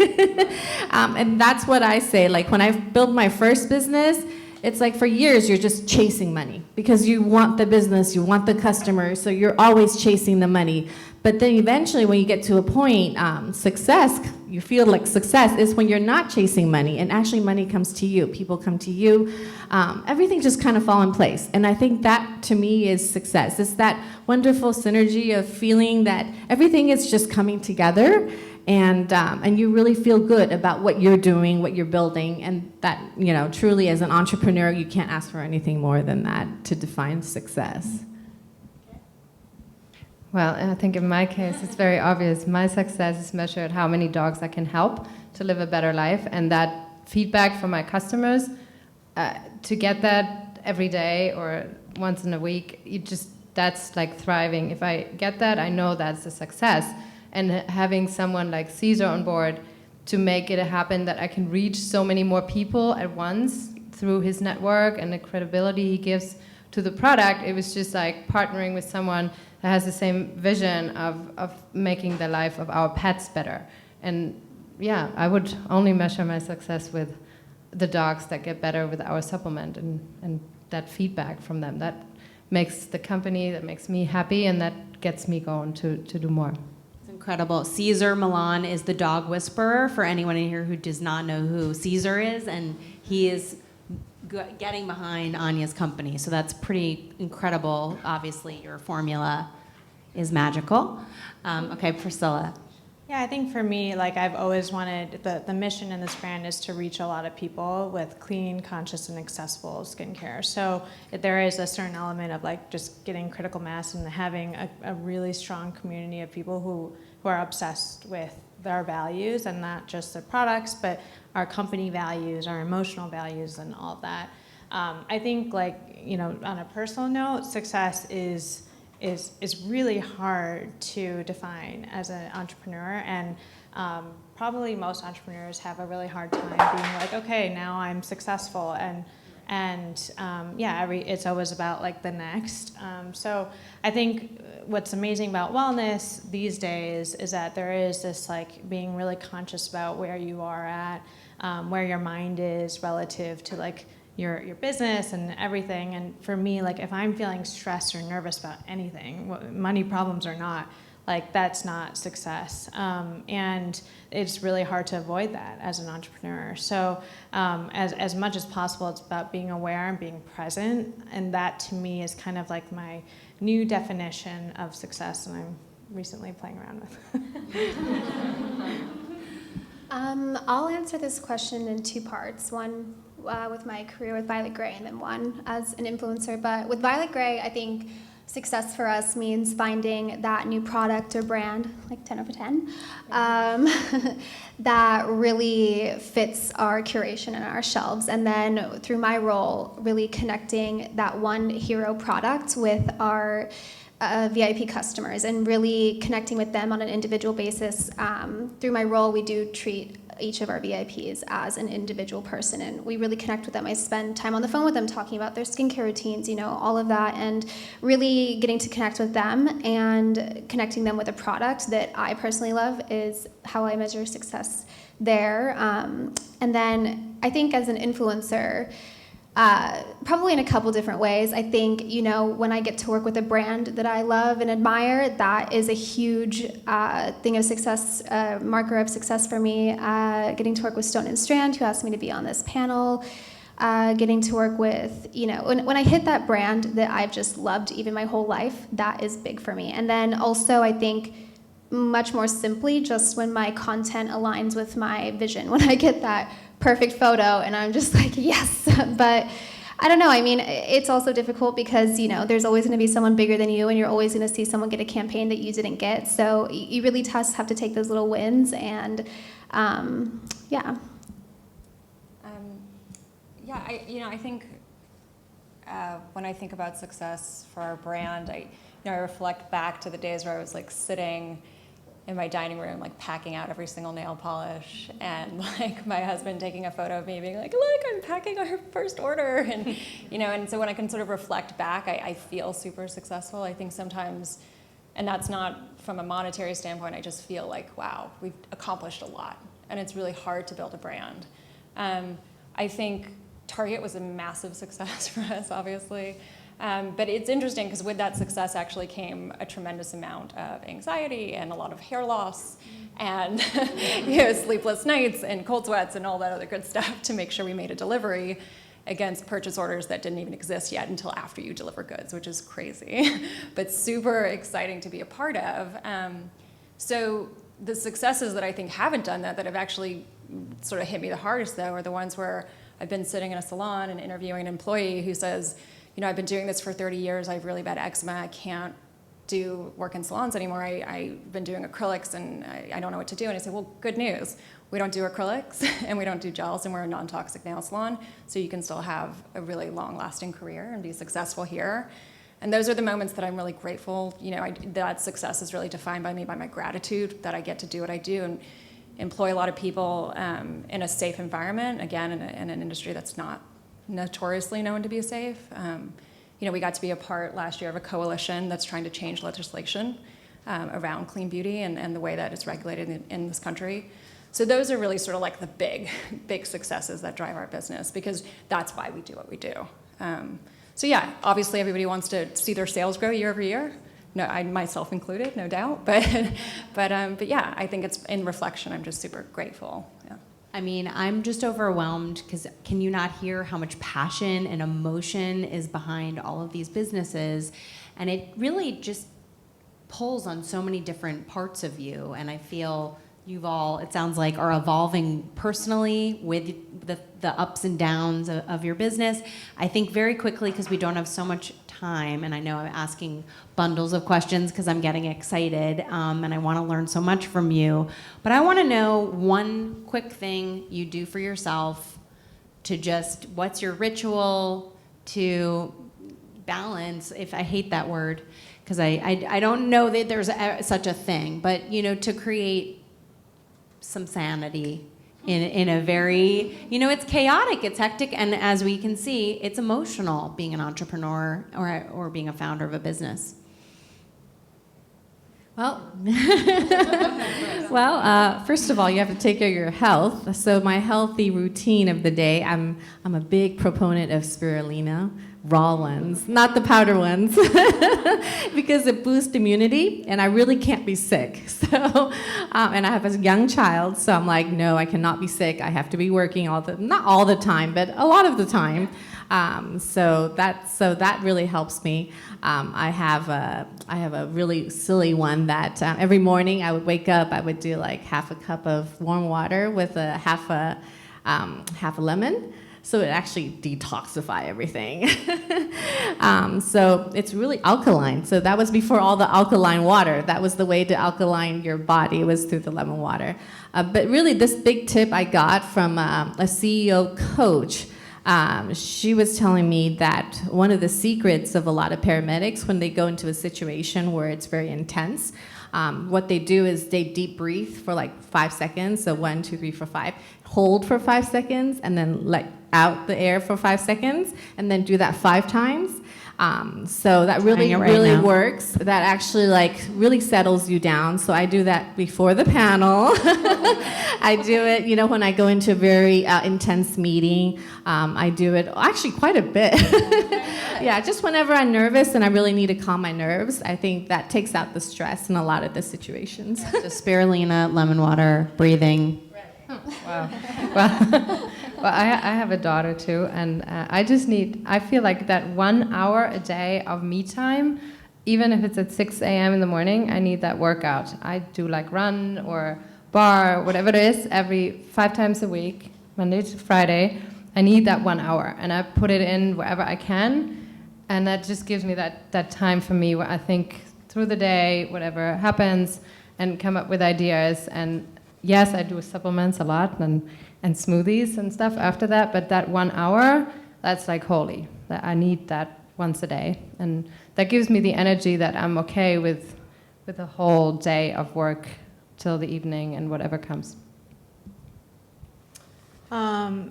And that's what I say. Like when I built my first business, it's like for years you're just chasing money because you want the business, you want the customers, so you're always chasing the money. But then eventually when you get to a point, you feel like success is when you're not chasing money and actually money comes to you, people come to you, everything just kind of fall in place. And I think that to me is success. It's that wonderful synergy of feeling that everything is just coming together and you really feel good about what you're doing, what you're building, and that, truly as an entrepreneur, you can't ask for anything more than that to define success. Well, I think in my case, it's very obvious. My success is measured how many dogs I can help to live a better life, and that feedback from my customers, to get that every day or once in a week, that's like thriving. If I get that, I know that's a success. And having someone like Caesar on board to make it happen that I can reach so many more people at once through his network and the credibility he gives to the product, it was just like partnering with someone that has the same vision of making the life of our pets better. And yeah, I would only measure my success with the dogs that get better with our supplement and that feedback from them. That makes the company, that makes me happy, and that gets me going to do more. It's incredible. Caesar Milan is the dog whisperer for anyone in here who does not know who Caesar is, and he is getting behind Anja's company. So that's pretty incredible. Obviously, your formula is magical. Okay, Priscilla. Yeah, I think for me, like I've always wanted, the mission in this brand is to reach a lot of people with clean, conscious, and accessible skincare. So there is a certain element of like just getting critical mass and having a really strong community of people who are obsessed with our values, and not just the products, but our company values, our emotional values, and all of that. I think on a personal note, success is really hard to define as an entrepreneur, and probably most entrepreneurs have a really hard time being like, okay, now I'm successful, it's always about like the next. So I think what's amazing about wellness these days is that there is this like being really conscious about where you are at, where your mind is relative to like your business and everything. And for me, like if I'm feeling stressed or nervous about anything, money problems or not, like that's not success. And it's really hard to avoid that as an entrepreneur. So as much as possible, it's about being aware and being present. And that to me is kind of like my new definition of success, and I'm recently playing around with. I'll answer this question in two parts. One with my career with Violet Grey, and then one as an influencer. But with Violet Grey, I think success for us means finding that new product or brand, like 10 over 10, that really fits our curation and our shelves. And then through my role, really connecting that one hero product with our VIP customers and really connecting with them on an individual basis. Through my role, we do treat each of our VIPs as an individual person, and we really connect with them. I spend time on the phone with them talking about their skincare routines, all of that, and really getting to connect with them and connecting them with a product that I personally love is how I measure success there. And then I think as an influencer, probably in a couple different ways. I think, when I get to work with a brand that I love and admire, that is a huge thing of success, marker of success for me. Getting to work with Stone and Strand, who asked me to be on this panel. Getting to work with, when I hit that brand that I've just loved even my whole life, that is big for me. And then also I think much more simply just when my content aligns with my vision, when I get that perfect photo and I'm just like, yes. But I don't know. I mean, it's also difficult because, there's always going to be someone bigger than you, and you're always going to see someone get a campaign that you didn't get. So you really just have to take those little wins, and yeah. I think when I think about success for our brand, I reflect back to the days where I was like sitting in my dining room, like packing out every single nail polish, and like my husband taking a photo of me being like, look, I'm packing our first order. And, and so when I can sort of reflect back, I feel super successful. I think sometimes, and that's not from a monetary standpoint, I just feel like, wow, we've accomplished a lot. And it's really hard to build a brand. I think Target was a massive success for us, obviously. But it's interesting because with that success actually came a tremendous amount of anxiety and a lot of hair loss and sleepless nights and cold sweats and all that other good stuff to make sure we made a delivery against purchase orders that didn't even exist yet until after you deliver goods, which is crazy, but super exciting to be a part of. So the successes that I think haven't done that have actually sort of hit me the hardest, though, are the ones where I've been sitting in a salon and interviewing an employee who says, I've been doing this for 30 years. I have really bad eczema. I can't do work in salons anymore. I've been doing acrylics and I don't know what to do. And I say, well, good news. We don't do acrylics and we don't do gels, and we're a non-toxic nail salon. So you can still have a really long-lasting career and be successful here. And those are the moments that I'm really grateful. That success is really defined by me, by my gratitude that I get to do what I do and employ a lot of people in a safe environment, again, in an industry that's not notoriously known to be safe. We got to be a part last year of a coalition that's trying to change legislation around clean beauty and the way that it's regulated in this country. So those are really sort of like the big successes that drive our business, because that's why we do what we do. So yeah, obviously everybody wants to see their sales grow year over year. No, I myself included, no doubt. But yeah, I think it's in reflection. I'm just super grateful. Yeah. I mean, I'm just overwhelmed because can you not hear how much passion and emotion is behind all of these businesses? And it really just pulls on so many different parts of you. And I feel you've all, it sounds like, are evolving personally with the ups and downs of your business. I think very quickly, because we don't have so much time, and I know I'm asking bundles of questions because I'm getting excited, and I want to learn so much from you. But I want to know one quick thing you do for yourself to just, what's your ritual to balance, if I hate that word, because I don't know that there's such a thing, but to create some sanity in a very, it's chaotic, it's hectic, and as we can see, it's emotional being an entrepreneur or being a founder of a business. Well, first of all, you have to take care of your health. So my healthy routine of the day, I'm a big proponent of spirulina, raw ones, not the powder ones, because it boosts immunity, and I really can't be sick. So, and I have a young child, so I'm like, no, I cannot be sick. I have to be working not all the time, but a lot of the time. So that really helps me. I have a really silly one that every morning I would wake up, I would do like half a cup of warm water with a half a lemon. So it actually detoxify everything. So it's really alkaline. So that was before all the alkaline water. That was the way to alkaline your body, was through the lemon water. But really, this big tip I got from a CEO coach. She was telling me that one of the secrets of a lot of paramedics when they go into a situation where it's very intense, what they do is they deep breathe for like 5 seconds. So 1, 2, 3, 4, 5. Hold for 5 seconds and then let out the air for 5 seconds and then do that 5 times. So that really works. That actually really settles you down. So I do that before the panel. I do it, when I go into a very intense meeting. I do it actually quite a bit. Yeah, just whenever I'm nervous and I really need to calm my nerves, I think that takes out the stress in a lot of the situations. So spirulina, lemon water, breathing. Wow. Well, I have a daughter too, and I feel like that 1 hour a day of me time even if it's at 6 a.m. in the morning, I need that workout. I do like run or bar, whatever it is, every 5 times a week, Monday to Friday. I need that 1 hour, and I put it in wherever I can, and that just gives me that time for me where I think through the day, whatever happens, and come up with ideas. And yes, I do supplements a lot and smoothies and stuff after that, but that 1 hour, that's like holy. That I need that once a day, and that gives me the energy that I'm okay with a whole day of work till the evening and whatever comes.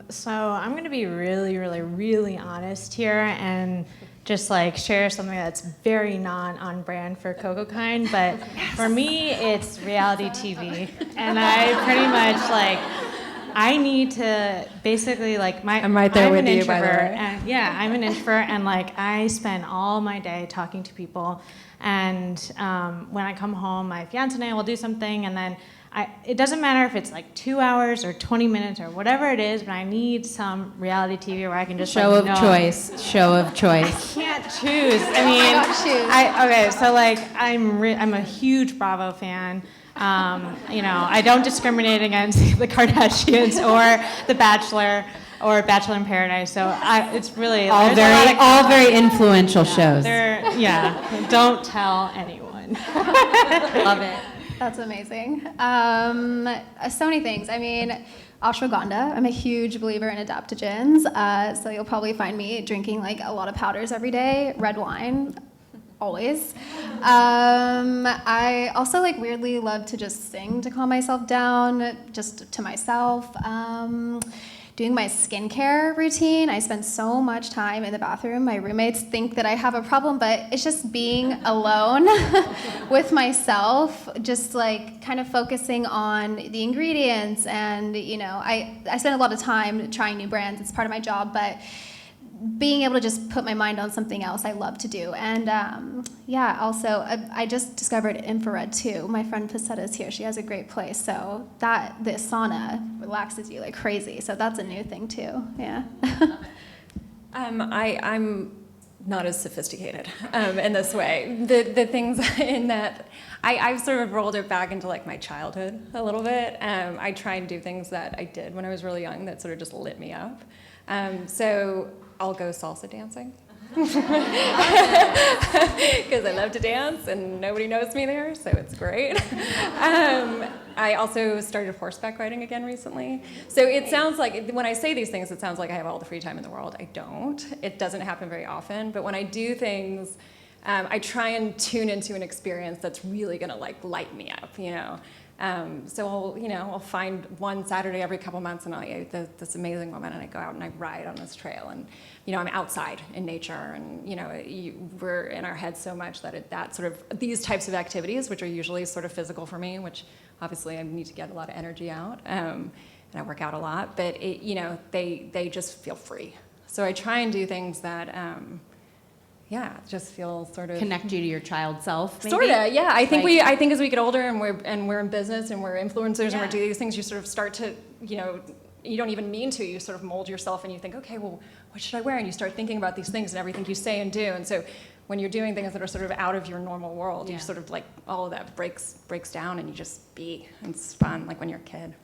So I'm going to be really, really, really honest here and just like share something that's very on brand for CocoKind, but for me, it's reality TV. And I pretty much like, I need to basically like I'm right there with you, by the way. And yeah, I'm an introvert, and like I spend all my day talking to people. And when I come home, my fiance and I will do something, and then it doesn't matter if it's like 2 hours or 20 minutes or whatever it is, but I need some reality TV where I can just Show of choice. I can't choose. I mean, okay, so like I'm a huge Bravo fan. You know, I don't discriminate against the Kardashians or The Bachelor or Bachelor in Paradise. So it's really all very influential shows. Yeah, don't tell anyone. Love it. That's amazing. So many things. I mean, ashwagandha. I'm a huge believer in adaptogens. So you'll probably find me drinking like a lot of powders every day. Red wine, always. I also like weirdly love to just sing to calm myself down, just to myself. Doing my skincare routine. I spend so much time in the bathroom. My roommates think that I have a problem, but it's just being alone with myself, just like kind of focusing on the ingredients. And, you know, I spend a lot of time trying new brands. It's part of my job, but being able to just put my mind on something else I love to do. And yeah, also I just discovered infrared too. My friend Pacetta's here. She has a great place. So the sauna relaxes you like crazy. So that's a new thing too. Yeah. I'm not as sophisticated in this way. The things in that I've sort of rolled it back into like my childhood a little bit. I try and do things that I did when I was really young that sort of just lit me up. So I'll go salsa dancing because I love to dance and nobody knows me there, so it's great. I also started horseback riding again recently. So it sounds like, when I say these things, it sounds like I have all the free time in the world. I don't. It doesn't happen very often, but when I do things, I try and tune into an experience that's really gonna like light me up, you know. So I'll find one Saturday every couple months, and I'll this amazing woman, and I go out and I ride on this trail, and I'm outside in nature, and we're in our heads so much that sort of these types of activities, which are usually sort of physical for me, which obviously I need to get a lot of energy out, and I work out a lot, but they just feel free. So I try and do things that. Just feel sort of connect you to your child self. Maybe? Sort of, yeah. I think as we get older and we're in business and we're influencers and we're doing these things, you sort of start to, you don't even mean to. You sort of mold yourself and you think, okay, well, what should I wear? And you start thinking about these things and everything you say and do. And so when you're doing things that are sort of out of your normal world, you sort of like all of that breaks down and you just be. And it's fun, like when you're a kid.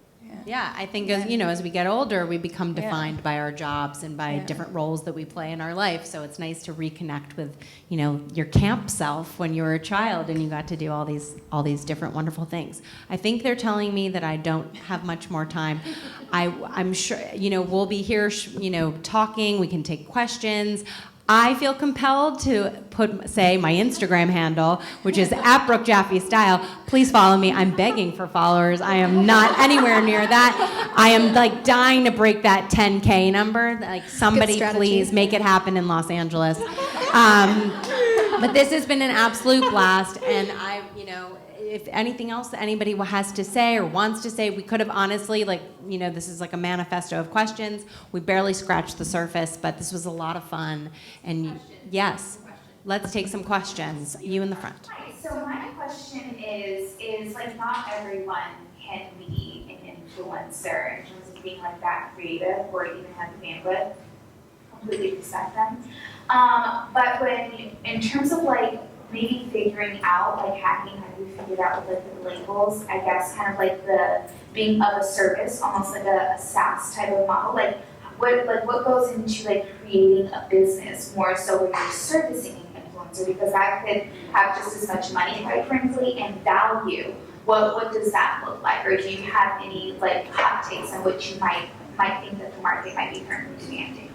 Yeah, I think as we get older, we become defined by our jobs and by different roles that we play in our life. So it's nice to reconnect with, your camp self when you were a child and you got to do all these different wonderful things. I think they're telling me that I don't have much more time. I'm sure, we'll be here, talking. We can take questions. I feel compelled to say my Instagram handle, which is @BrookeJaffeStyle. Please follow me. I'm begging for followers. I am not anywhere near that. I am like dying to break that 10K number. Like somebody please make it happen in Los Angeles. But this has been an absolute blast, and if anything else that anybody has to say or wants to say, we could have honestly, this is like a manifesto of questions. We barely scratched the surface, but this was a lot of fun. And yes, let's take some questions. You in the front. Hi, so my question is like not everyone can be an influencer in terms of being like that creative or even have the bandwidth. Completely respect them. But in terms of like maybe figuring out, like hacking, how you figured out with like the labels, I guess kind of like the being of a service, almost like a SaaS type of model. Like what goes into like creating a business more so when you're servicing an influencer, because that could have just as much money, quite frankly, and value. What does that look like? Or do you have any like hot takes on what you might think that the market might be currently demanding?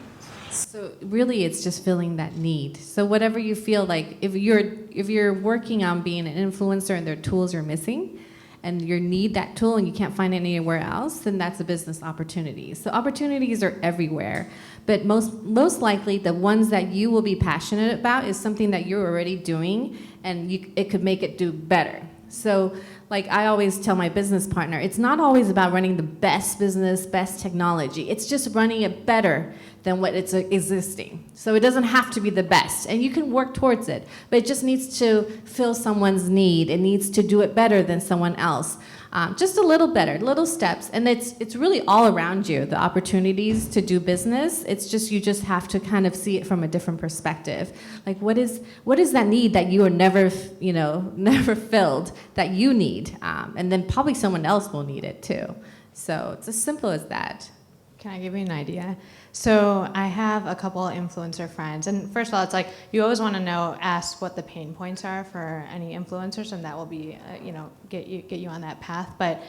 So really, it's just filling that need. So whatever you feel like, if you're working on being an influencer and there are tools you're missing, and you need that tool and you can't find it anywhere else, then that's a business opportunity. So opportunities are everywhere, but most likely the ones that you will be passionate about is something that you're already doing, and it could make it do better. So like I always tell my business partner, it's not always about running the best business, best technology. It's just running it better than what it's existing. So it doesn't have to be the best, and you can work towards it, but it just needs to fill someone's need. It needs to do it better than someone else. Just a little better, little steps, and it's really all around you, the opportunities to do business. It's just, you just have to kind of see it from a different perspective. Like what is that need that you are never filled, that you need, and then probably someone else will need it too. So it's as simple as that. Can I give you an idea? So I have a couple influencer friends, and first of all, it's like you always want to ask what the pain points are for any influencers, and that will be, get you on that path. But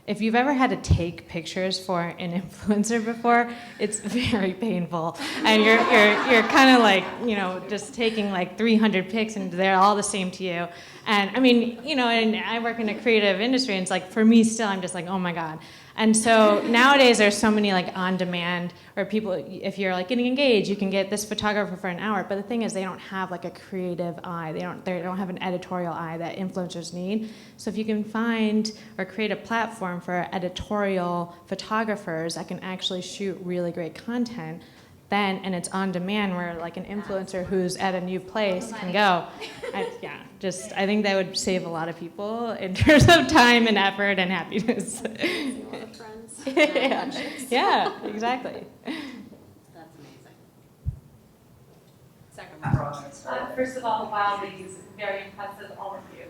if you've ever had to take pictures for an influencer before, it's very painful, and you're kind of like, just taking like 300 pics, and they're all the same to you. And I mean, and I work in a creative industry, and it's like for me still, I'm just like, oh my god. And so nowadays there's so many like on demand, or people, if you're like getting engaged, you can get this photographer for an hour. But the thing is, they don't have like a creative eye. They don't have an editorial eye that influencers need. So if you can find or create a platform for editorial photographers that can actually shoot really great content, and it's on demand, where like an influencer who's at a new place can go. I think that would save a lot of people in terms of time and effort and happiness. A lot of friends. Yeah, exactly. That's amazing. Second one. First of all, wow, ladies, very impressive, all of you.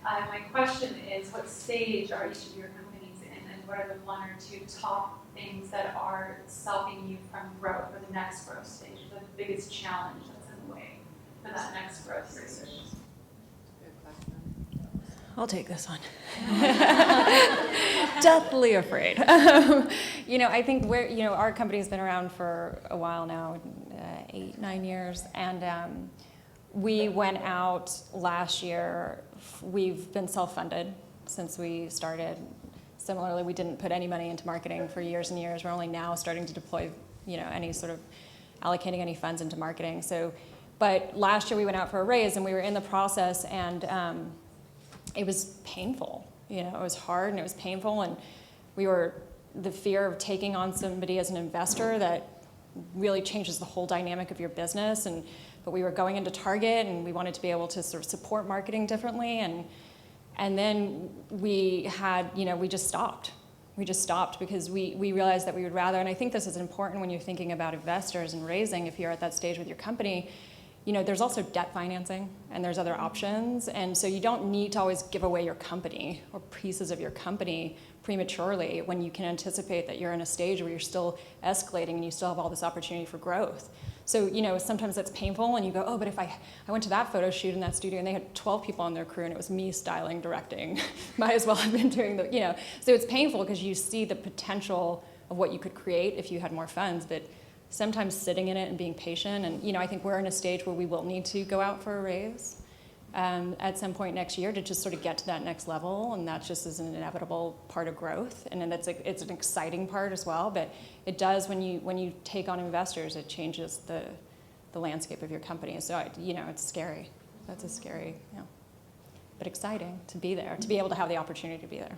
My question is, what stage are each of your companies in, and what are the one or two top things that are stopping you from growth, or the next growth stage, the biggest challenge that's in the way for that next growth stage? I'll take this one. Deathly afraid. I think our company's been around for a while now, 8-9 years, and we went out last year. We've been self-funded since we started. Similarly, we didn't put any money into marketing for years and years. We're only now starting to deploy, any sort of allocating any funds into marketing. But last year we went out for a raise, and we were in the process, and it was painful. It was hard and it was painful, and the fear of taking on somebody as an investor that really changes the whole dynamic of your business. But we were going into Target, and we wanted to be able to sort of support marketing differently, and then we just stopped. We just stopped because we realized that we would rather, and I think this is important when you're thinking about investors and raising, if you're at that stage with your company, there's also debt financing, and there's other options, and so you don't need to always give away your company or pieces of your company prematurely when you can anticipate that you're in a stage where you're still escalating and you still have all this opportunity for growth. So, sometimes that's painful, and you go, oh, but if I went to that photo shoot in that studio and they had 12 people on their crew and it was me styling, directing, might as well have been doing so it's painful because you see the potential of what you could create if you had more funds, but sometimes sitting in it and being patient, and I think we're in a stage where we will need to go out for a raise at some point next year to just sort of get to that next level, and that just is an inevitable part of growth, and then it's an exciting part as well. But it does, when you take on investors, it changes the landscape of your company. So it's scary. That's a scary, but exciting to be there, to be able to have the opportunity to be there.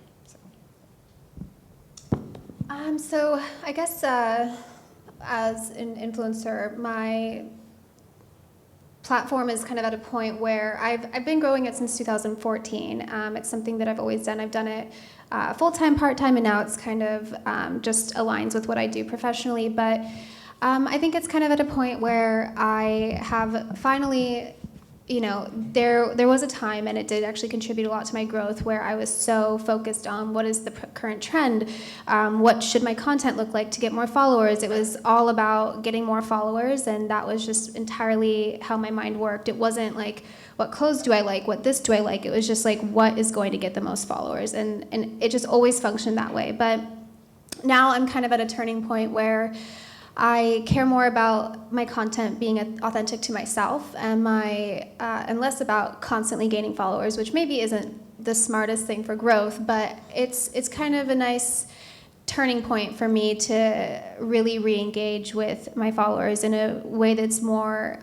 So I guess. As an influencer, my platform is kind of at a point where I've been growing it since 2014. It's something that I've always done. I've done it full-time, part-time, and now it's kind of just aligns with what I do professionally. But I think it's kind of at a point where I have finally there was a time, and it did actually contribute a lot to my growth, where I was so focused on what is the current trend, what should my content look like to get more followers. It was all about getting more followers, and that was just entirely how my mind worked. It wasn't like, what clothes do I like, what this do I like. It was just like, what is going to get the most followers, and it just always functioned that way. But now I'm kind of at a turning point where I care more about my content being authentic to myself, and less about constantly gaining followers, which maybe isn't the smartest thing for growth, but it's kind of a nice turning point for me to really re-engage with my followers in a way that's more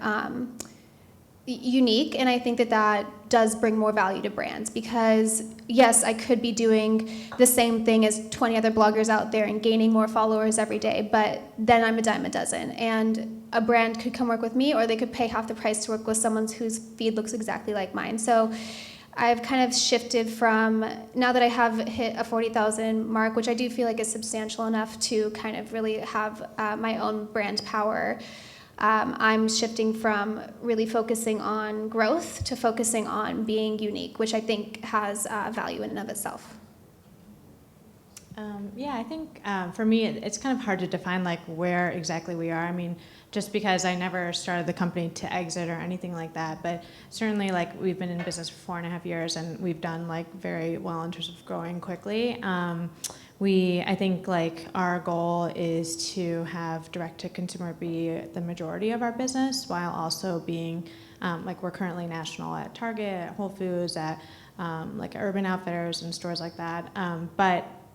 unique, and I think that does bring more value to brands, because yes, I could be doing the same thing as 20 other bloggers out there and gaining more followers every day, but then I'm a dime a dozen, and a brand could come work with me, or they could pay half the price to work with someone whose feed looks exactly like mine. So I've kind of shifted from, now that I have hit a 40,000 mark, which I do feel like is substantial enough to kind of really have my own brand power, I'm shifting from really focusing on growth to focusing on being unique, which I think has value in and of itself. I think for me, it's kind of hard to define like where exactly we are. I mean, just because I never started the company to exit or anything like that, but certainly like we've been in business for 4.5 years, and we've done like very well in terms of growing quickly. I think like our goal is to have direct-to-consumer be the majority of our business, while also being like we're currently national at Target, at Whole Foods, at like Urban Outfitters and stores like that.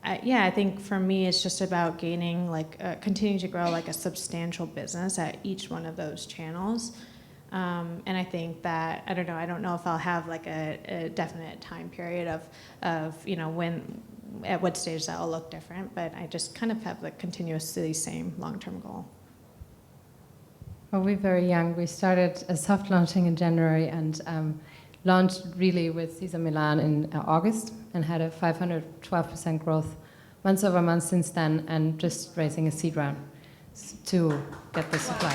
I think for me it's just about gaining continuing to grow like a substantial business at each one of those channels. And I think that I don't know if I'll have like a definite time period of when, at what stage that will look different, but I just kind of have the continuously same long-term goal. Well, we're very young. We started a soft launching in January and launched really with Cesar Milan in August, and had a 512% growth month over month since then, and just raising a seed round to get the supply.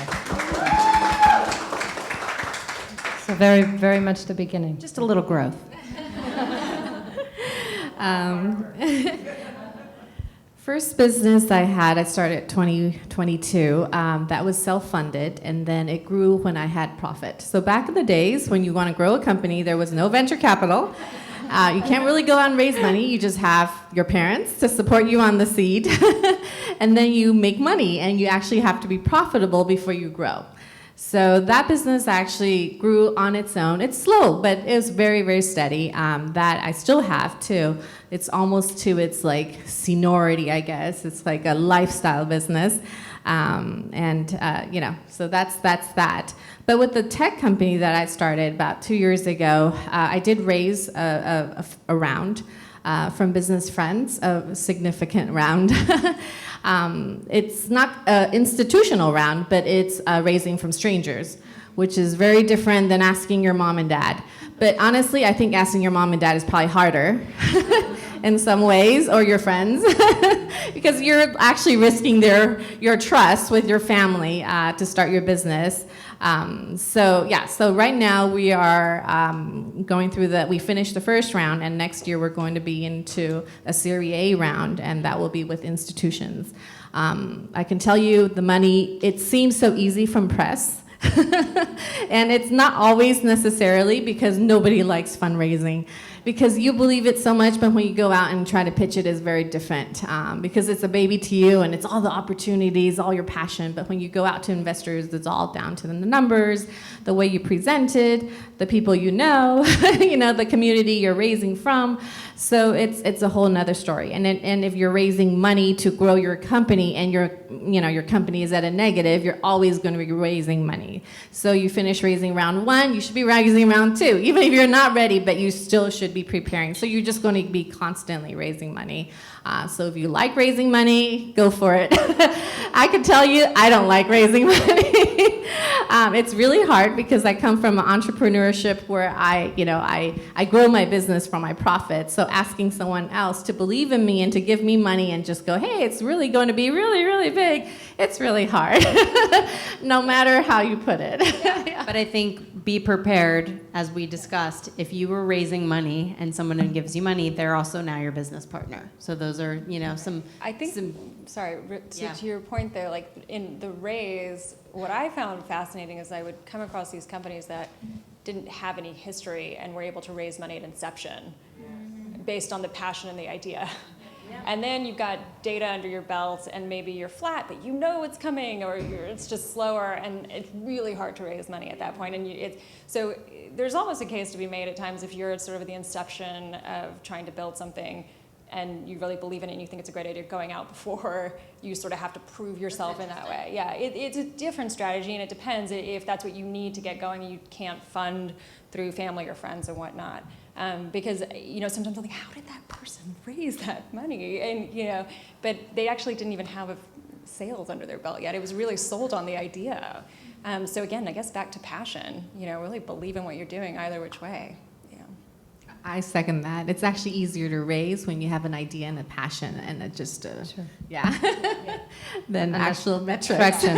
So very, very much the beginning. Just a little growth. First business I started 2022. That was self-funded, and then it grew when I had profit. So back in the days when you want to grow a company, there was no venture capital. You can't really go out and raise money. You just have your parents to support you on the seed, and then you make money, and you actually have to be profitable before you grow. So that business actually grew on its own. It's slow, but it was very, very steady. That I still have too. It's almost to its like seniority, I guess. It's like a lifestyle business, so that's that. But with the tech company that I started about 2 years ago, I did raise a round from business friends, a significant round. It's not an institutional round, but it's raising from strangers, which is very different than asking your mom and dad. But honestly, I think asking your mom and dad is probably harder in some ways, or your friends, because you're actually risking your trust with your family to start your business. So right now we are going through we finished the first round, and next year we're going to be into a Series A round, and that will be with institutions. I can tell you the money, it seems so easy from press. And it's not always necessarily, because nobody likes fundraising, because you believe it so much, but when you go out and try to pitch it, it's very different, because it's a baby to you, and it's all the opportunities, all your passion. But when you go out to investors, it's all down to the numbers, the way you present it, the people you know, the community you're raising from. So it's a whole nother story. And if you're raising money to grow your company, and your company is at a negative, you're always going to be raising money. So you finish raising round 1, you should be raising round 2, even if you're not ready, but you still should be preparing. So you're just going to be constantly raising money. So if you like raising money, go for it. I can tell you, I don't like raising money. It's really hard because I come from entrepreneurship where I grow my business from my profits. So asking someone else to believe in me and to give me money and just go, hey, it's really going to be really, really big, it's really hard, no matter how you put it. Yeah. But I think be prepared, as we discussed, if you were raising money and someone gives you money, they're also now your business partner. So those are, some... I think, to your point there, like in the raise, what I found fascinating is I would come across these companies that didn't have any history and were able to raise money at inception based on the passion and the idea. Yeah. And then you've got data under your belt and maybe you're flat, but you know it's coming, or it's just slower, and it's really hard to raise money at that point. And so there's almost a case to be made at times if you're at sort of the inception of trying to build something and you really believe in it and you think it's a great idea going out before you sort of have to prove yourself in that way. Yeah, it's a different strategy, and it depends if that's what you need to get going and you can't fund through family or friends and whatnot. Because, sometimes I'm like, how did that person raise that money? And, but they actually didn't even have sales under their belt yet. It was really sold on the idea. So again, I guess back to passion, really believe in what you're doing either which way. I second that. It's actually easier to raise when you have an idea and a passion and than actual metrics. Traction.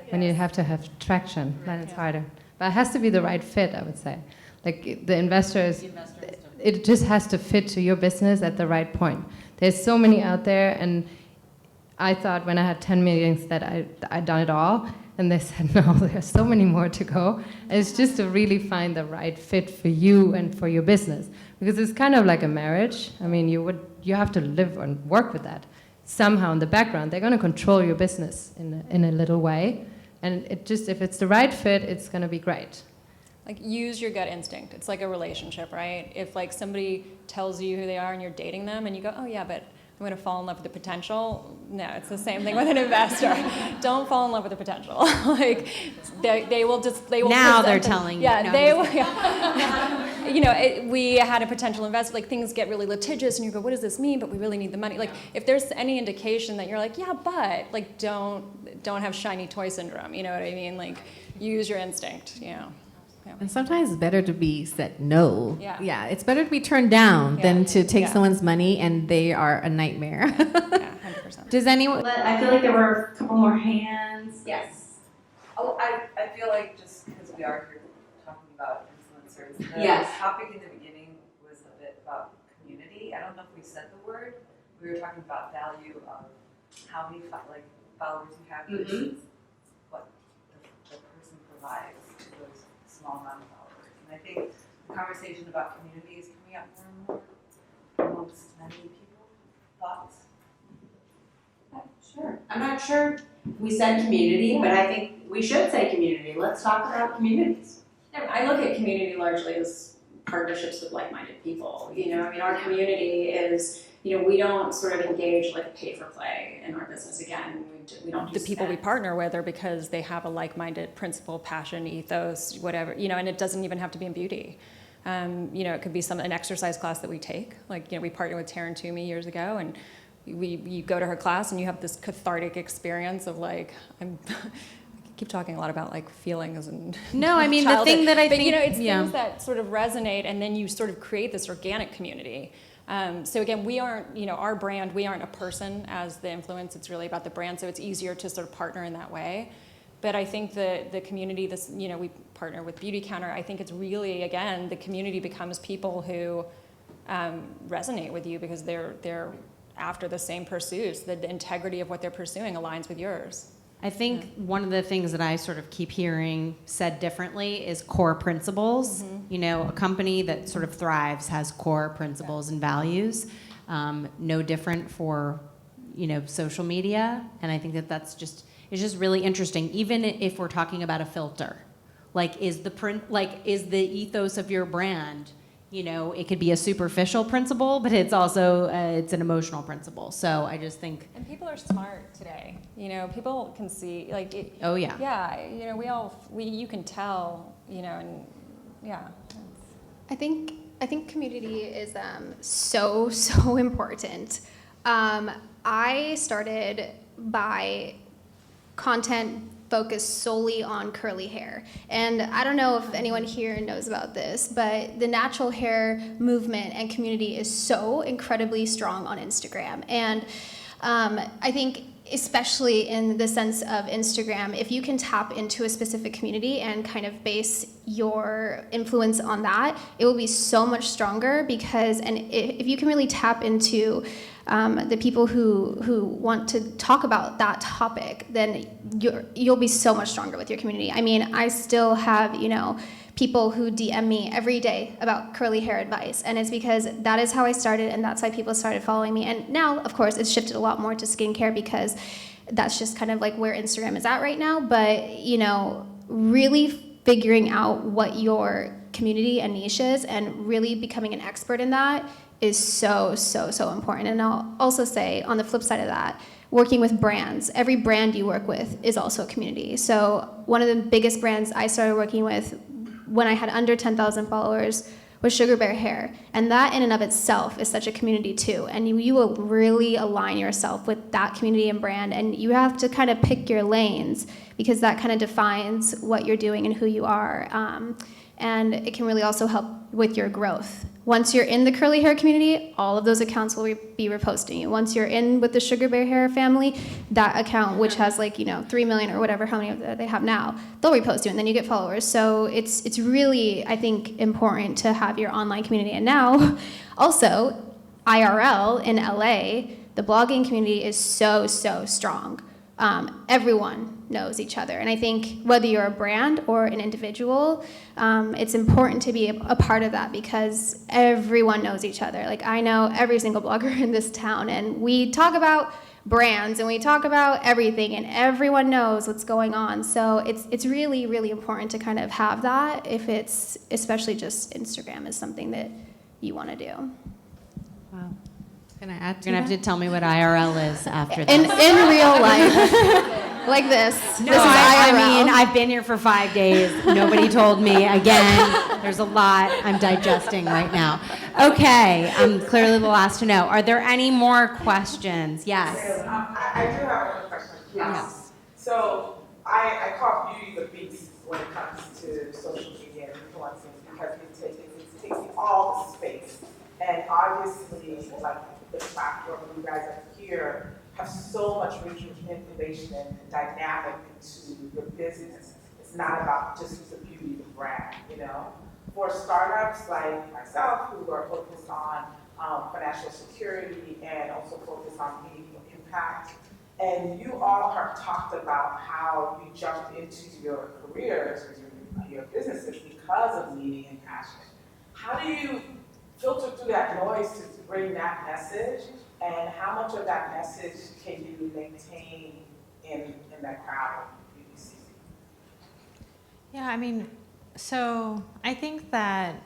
When you have to have traction, then it's harder. But it has to be the right fit, I would say. Like the investors, it just has to fit to your business at the right point. There's so many out there, and I thought when I had 10 million that I'd done it all, and they said, no, there's so many more to go. And it's just to really find the right fit for you and for your business. Because it's kind of like a marriage. I mean, you have to live and work with that. Somehow in the background, they're going to control your business in a little way. And if it's the right fit, it's going to be great. Like, use your gut instinct. It's like a relationship, right? If like somebody tells you who they are and you're dating them and you go, oh yeah, but I'm going to fall in love with the potential. No, it's the same thing with an investor. Don't fall in love with the potential. Like they will. Now they're telling you. Yeah, no, they will. Yeah. We had a potential investor. Like things get really litigious, and you go, what does this mean? But we really need the money. Like if there's any indication that you're like, yeah, but like don't have shiny toy syndrome. You know what I mean? Like use your instinct. Yeah. And sometimes it's better to be said no. Yeah. It's better to be turned down than to take someone's money and they are a nightmare. Yeah, 100%. Does anyone? I feel like there were a couple more hands. Yes. Oh, I feel like just because we are here talking about influencers, the topic in the beginning was a bit about community. I don't know if we said the word. We were talking about value of how many followers you have versus what the person provides to those small amount of followers. And I think the conversation about community is coming up more and more amongst many people. Thoughts? Sure. I'm not sure we said community, but I think we should say community. Let's talk about communities. I look at community largely as partnerships with like-minded people. Our community is, we don't sort of engage like pay for play in our business. Again, we don't do the people we partner with are because they have a like-minded principle, passion, ethos, whatever, and it doesn't even have to be in beauty. It could be an exercise class that we take. Like, we partnered with Taryn Toomey years ago, and you go to her class and you have this cathartic experience of like, I keep talking a lot about like feelings and no, I mean the thing that I think, it's things that sort of resonate, and then you sort of create this organic community. So again, we aren't, our brand, we aren't a person as the influence. It's really about the brand. So it's easier to sort of partner in that way. But I think the community, we partner with Beauty Counter. I think it's really, again, the community becomes people who resonate with you because they're after the same pursuits. The integrity of what they're pursuing aligns with yours. I think one of the things that I sort of keep hearing said differently is core principles. A company that sort of thrives has core principles and values. No different for, social media. And I think it's just really interesting. Even if we're talking about a filter, is the ethos of your brand, it could be a superficial principle, but it's also it's an emotional principle. So I just think. And people are smart today. People can see oh yeah. Yeah. You can tell. And yeah. I think community is so important. I started by content focus solely on curly hair. And I don't know if anyone here knows about this, but the natural hair movement and community is so incredibly strong on Instagram. And I think especially in the sense of Instagram, if you can tap into a specific community and kind of base your influence on that, it will be so much stronger because, and if you can really tap into the people who want to talk about that topic, then you'll be so much stronger with your community. I mean, I still have, people who DM me every day about curly hair advice, and it's because that is how I started, and that's why people started following me. And now, of course, it's shifted a lot more to skincare because that's just kind of like where Instagram is at right now. But really figuring out what your community and niche is, and really becoming an expert in that is so important. And I'll also say, on the flip side of that, working with brands, every brand you work with is also a community. So one of the biggest brands I started working with when I had under 10,000 followers was Sugar Bear Hair. And that in and of itself is such a community too. And you will really align yourself with that community and brand. And you have to kind of pick your lanes because that kind of defines what you're doing and who you are. And it can really also help with your growth. Once you're in the curly hair community, all of those accounts will be reposting you. Once you're in with the Sugar Bear Hair family, that account, which has 3 million or whatever, how many they have now, they'll repost you and then you get followers. So it's really, I think, important to have your online community. And now, also, IRL in LA, the blogging community is so strong. Everyone knows each other. And I think whether you're a brand or an individual, it's important to be a part of that because everyone knows each other. Like, I know every single blogger in this town, and we talk about brands and we talk about everything, and everyone knows what's going on. So it's really, really important to kind of have that if it's, especially just Instagram is something that you want to do. Wow. Can I add to You're going to have to tell me what IRL is after this. In real life, like this. No, this is I IRL. mean, I've been here for 5 days. Nobody told me. Again, there's a lot I'm digesting right now. Okay, I'm clearly the last to know. Are there any more questions? Yes. I do have a question. Yes. So I call beauty the beast when it comes to social media and influencing because it takes all the space. And obviously, like the platform you guys are here have so much rich information and dynamic into your business. It's not about just the beauty of the brand, For startups like myself who are focused on financial security and also focused on meaningful impact, and you all have talked about how you jumped into your careers or your businesses because of meaning and passion. How do you filter through that noise to bring that message, and how much of that message can you maintain in that crowd of BBC? Yeah, I mean, so I think that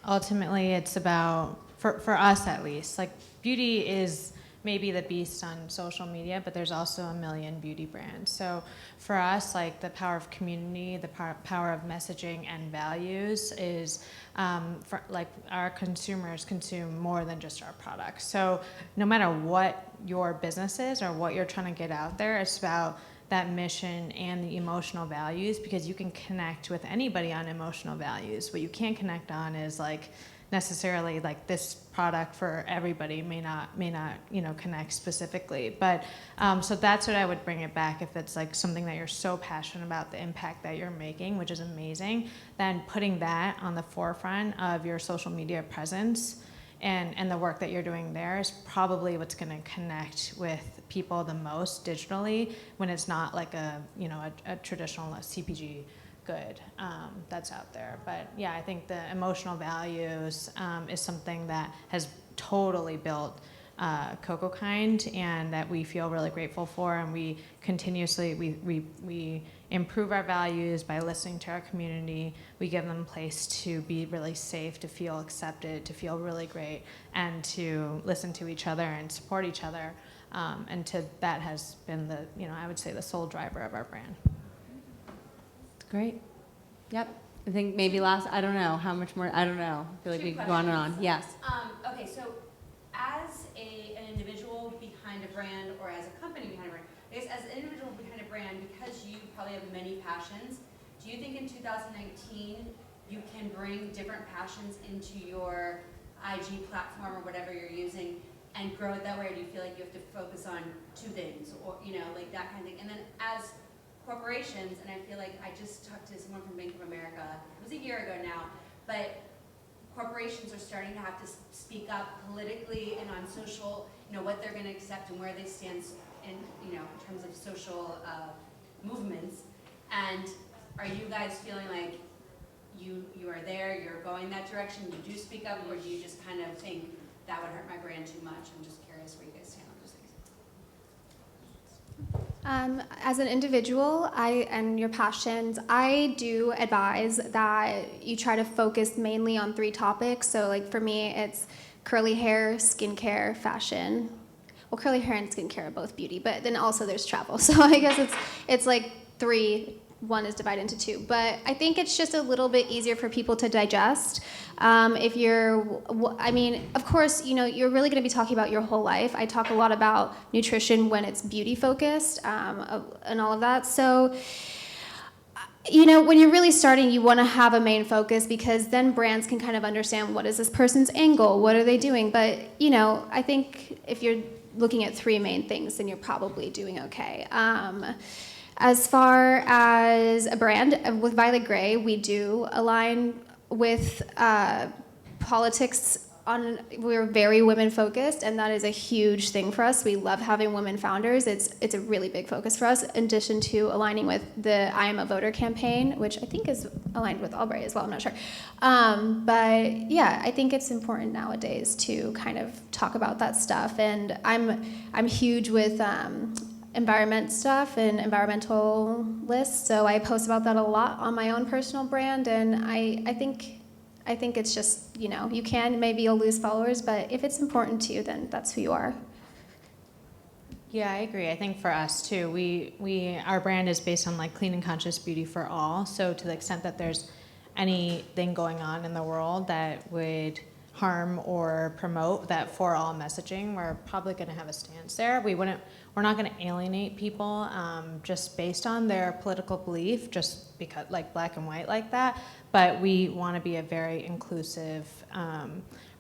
ultimately it's about, for us at least, like beauty is maybe the beast on social media, but there's also a million beauty brands. So for us, like the power of community, the power of messaging and values is, like our consumers consume more than just our products. So no matter what your business is or what you're trying to get out there, it's about that mission and the emotional values, because you can connect with anybody on emotional values. What you can't connect on is like necessarily like this product for everybody may not connect specifically, but so that's what I would bring it back. If it's like something that you're so passionate about, the impact that you're making, which is amazing, then putting that on the forefront of your social media presence and the work that you're doing there is probably what's going to connect with people the most digitally, when it's not like a traditional traditional CPG good that's out there. But yeah, I think the emotional values is something that has totally built CocoKind, and that we feel really grateful for, and we continuously we improve our values by listening to our community. We give them a place to be really safe, to feel accepted, to feel really great, and to listen to each other and support each other. And that has been the, I would say, the sole driver of our brand. Great. Yep. I think maybe I don't know how much more, I don't know. I feel like we could go on and on. Yes. Okay, so as an individual behind a brand, or as a company behind a brand, I guess as an individual behind a brand, because you probably have many passions. Do you think in 2019 you can bring different passions into your IG platform or whatever you're using and grow it that way, or do you feel like you have to focus on two things, or like that kind of thing? And then as corporations, and I feel like I just talked to someone from Bank of America, it was a year ago now, but corporations are starting to have to speak up politically and on social, what they're going to accept and where they stand in terms of social movements. And are you guys feeling like you are there, you're going that direction, you do speak up, or do you just kind of think that would hurt my brand too much? I'm just curious where you guys stand on those things. As an individual, and your passions, I do advise that you try to focus mainly on 3 topics. So like for me, it's curly hair, skincare, fashion. Well, curly hair and skincare are both beauty, but then also there's travel. So I guess it's like 3. One is divided into 2, but I think it's just a little bit easier for people to digest. If of course, you're really going to be talking about your whole life. I talk a lot about nutrition when it's beauty focused, and all of that. So, when you're really starting, you want to have a main focus, because then brands can kind of understand what is this person's angle, what are they doing. But, I think if you're looking at 3 main things, then you're probably doing okay. As far as a brand, with Violet Grey, we do align with politics. We're very women focused, and that is a huge thing for us. We love having women founders. It's a really big focus for us, in addition to aligning with the I Am a Voter campaign, which I think is aligned with Allbright as well, I'm not sure. But yeah, I think it's important nowadays to kind of talk about that stuff, and I'm huge with environment stuff and environmental lists, so I post about that a lot on my own personal brand, and I think it's just, you'll lose followers, but if it's important to you, then that's who you are. Yeah, I agree. I think for us too, our brand is based on like clean and conscious beauty for all. So to the extent that there's anything going on in the world that would harm or promote that for all messaging, we're probably going to have a stance there. We're not going to alienate people just based on their political belief, just because like black and white like that. But we want to be a very inclusive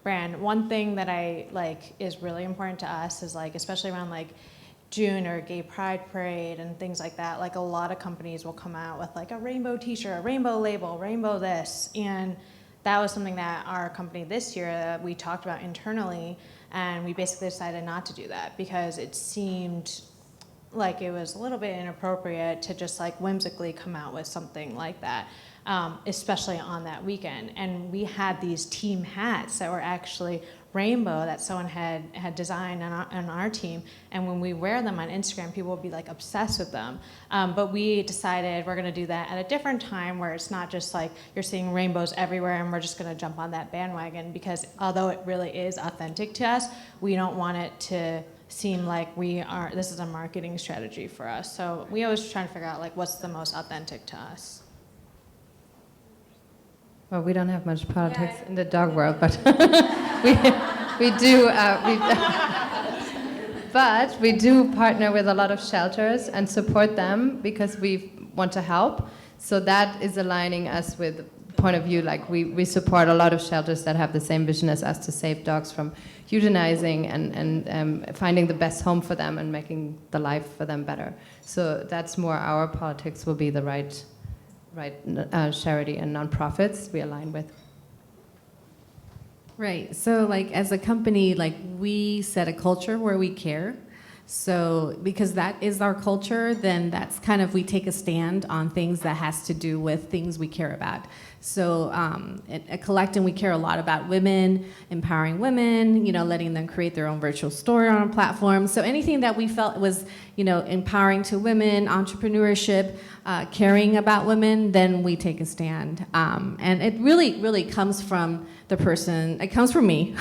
brand. One thing that I like is really important to us is like, especially around like June or Gay Pride Parade and things like that, like a lot of companies will come out with like a rainbow t-shirt, a rainbow label, rainbow this. And that was something that our company this year, we talked about internally, and we basically decided not to do that because it seemed like it was a little bit inappropriate to just like whimsically come out with something like that, especially on that weekend. And we had these team hats that were actually rainbow that someone had designed on our team, and when we wear them on Instagram, people will be like obsessed with them. But we decided we're going to do that at a different time, where it's not just like you're seeing rainbows everywhere and we're just going to jump on that bandwagon, because although it really is authentic to us, we don't want it to seem like this is a marketing strategy for us. So we always try to figure out like what's the most authentic to us. Well, we don't have much politics in the dog world, but we do. But we do partner with a lot of shelters and support them because we want to help. So that is aligning us with point of view. Like we support a lot of shelters that have the same vision as us to save dogs from euthanizing and finding the best home for them and making the life for them better. So that's more our politics will be the right charity and nonprofits we align with. Right. So like as a company, like we set a culture where we care. So because that is our culture, then that's kind of, we take a stand on things that has to do with things we care about. So at Kollectin, we care a lot about women, empowering women, letting them create their own virtual store on a platform. So anything that we felt was, empowering to women, entrepreneurship, caring about women, then we take a stand. And it really, really comes from the person. It comes from me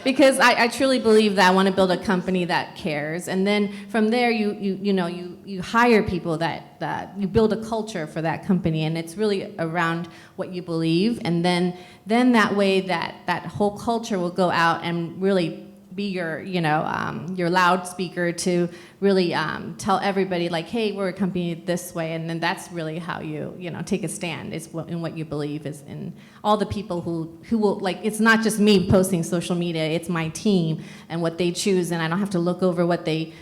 because I truly believe that I want to build a company that cares. And then from there, you hire people that you build a culture for that company, and it's really around what you believe. And then that way that whole culture will go out and really be your, your loudspeaker to really tell everybody like, hey, we're a company this way, and then that's really how you, take a stand is in what you believe is in all the people who will, like, it's not just me posting social media, it's my team and what they choose, and I don't have to look over what they,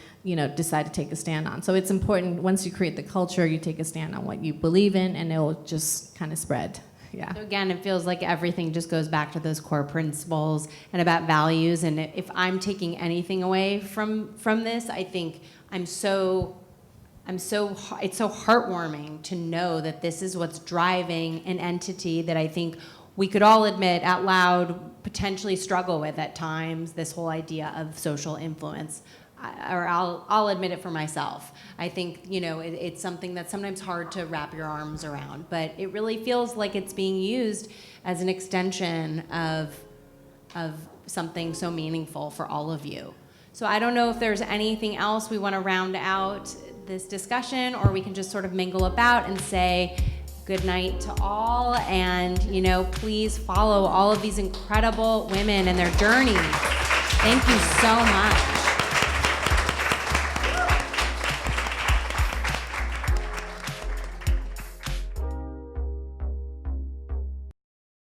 decide to take a stand on. So it's important, once you create the culture, you take a stand on what you believe in, and it will just kind of spread. Yeah. So again, it feels like everything just goes back to those core principles and about values. And if I'm taking anything away from this, I think it's so heartwarming to know that this is what's driving an entity that I think we could all admit out loud potentially struggle with at times, this whole idea of social influence. Or I'll admit it for myself. I think, it's something that's sometimes hard to wrap your arms around, but it really feels like it's being used as an extension of something so meaningful for all of you. So I don't know if there's anything else we want to round out this discussion, or we can just sort of mingle about and say good night to all, and, please follow all of these incredible women and their journeys. Thank you so much.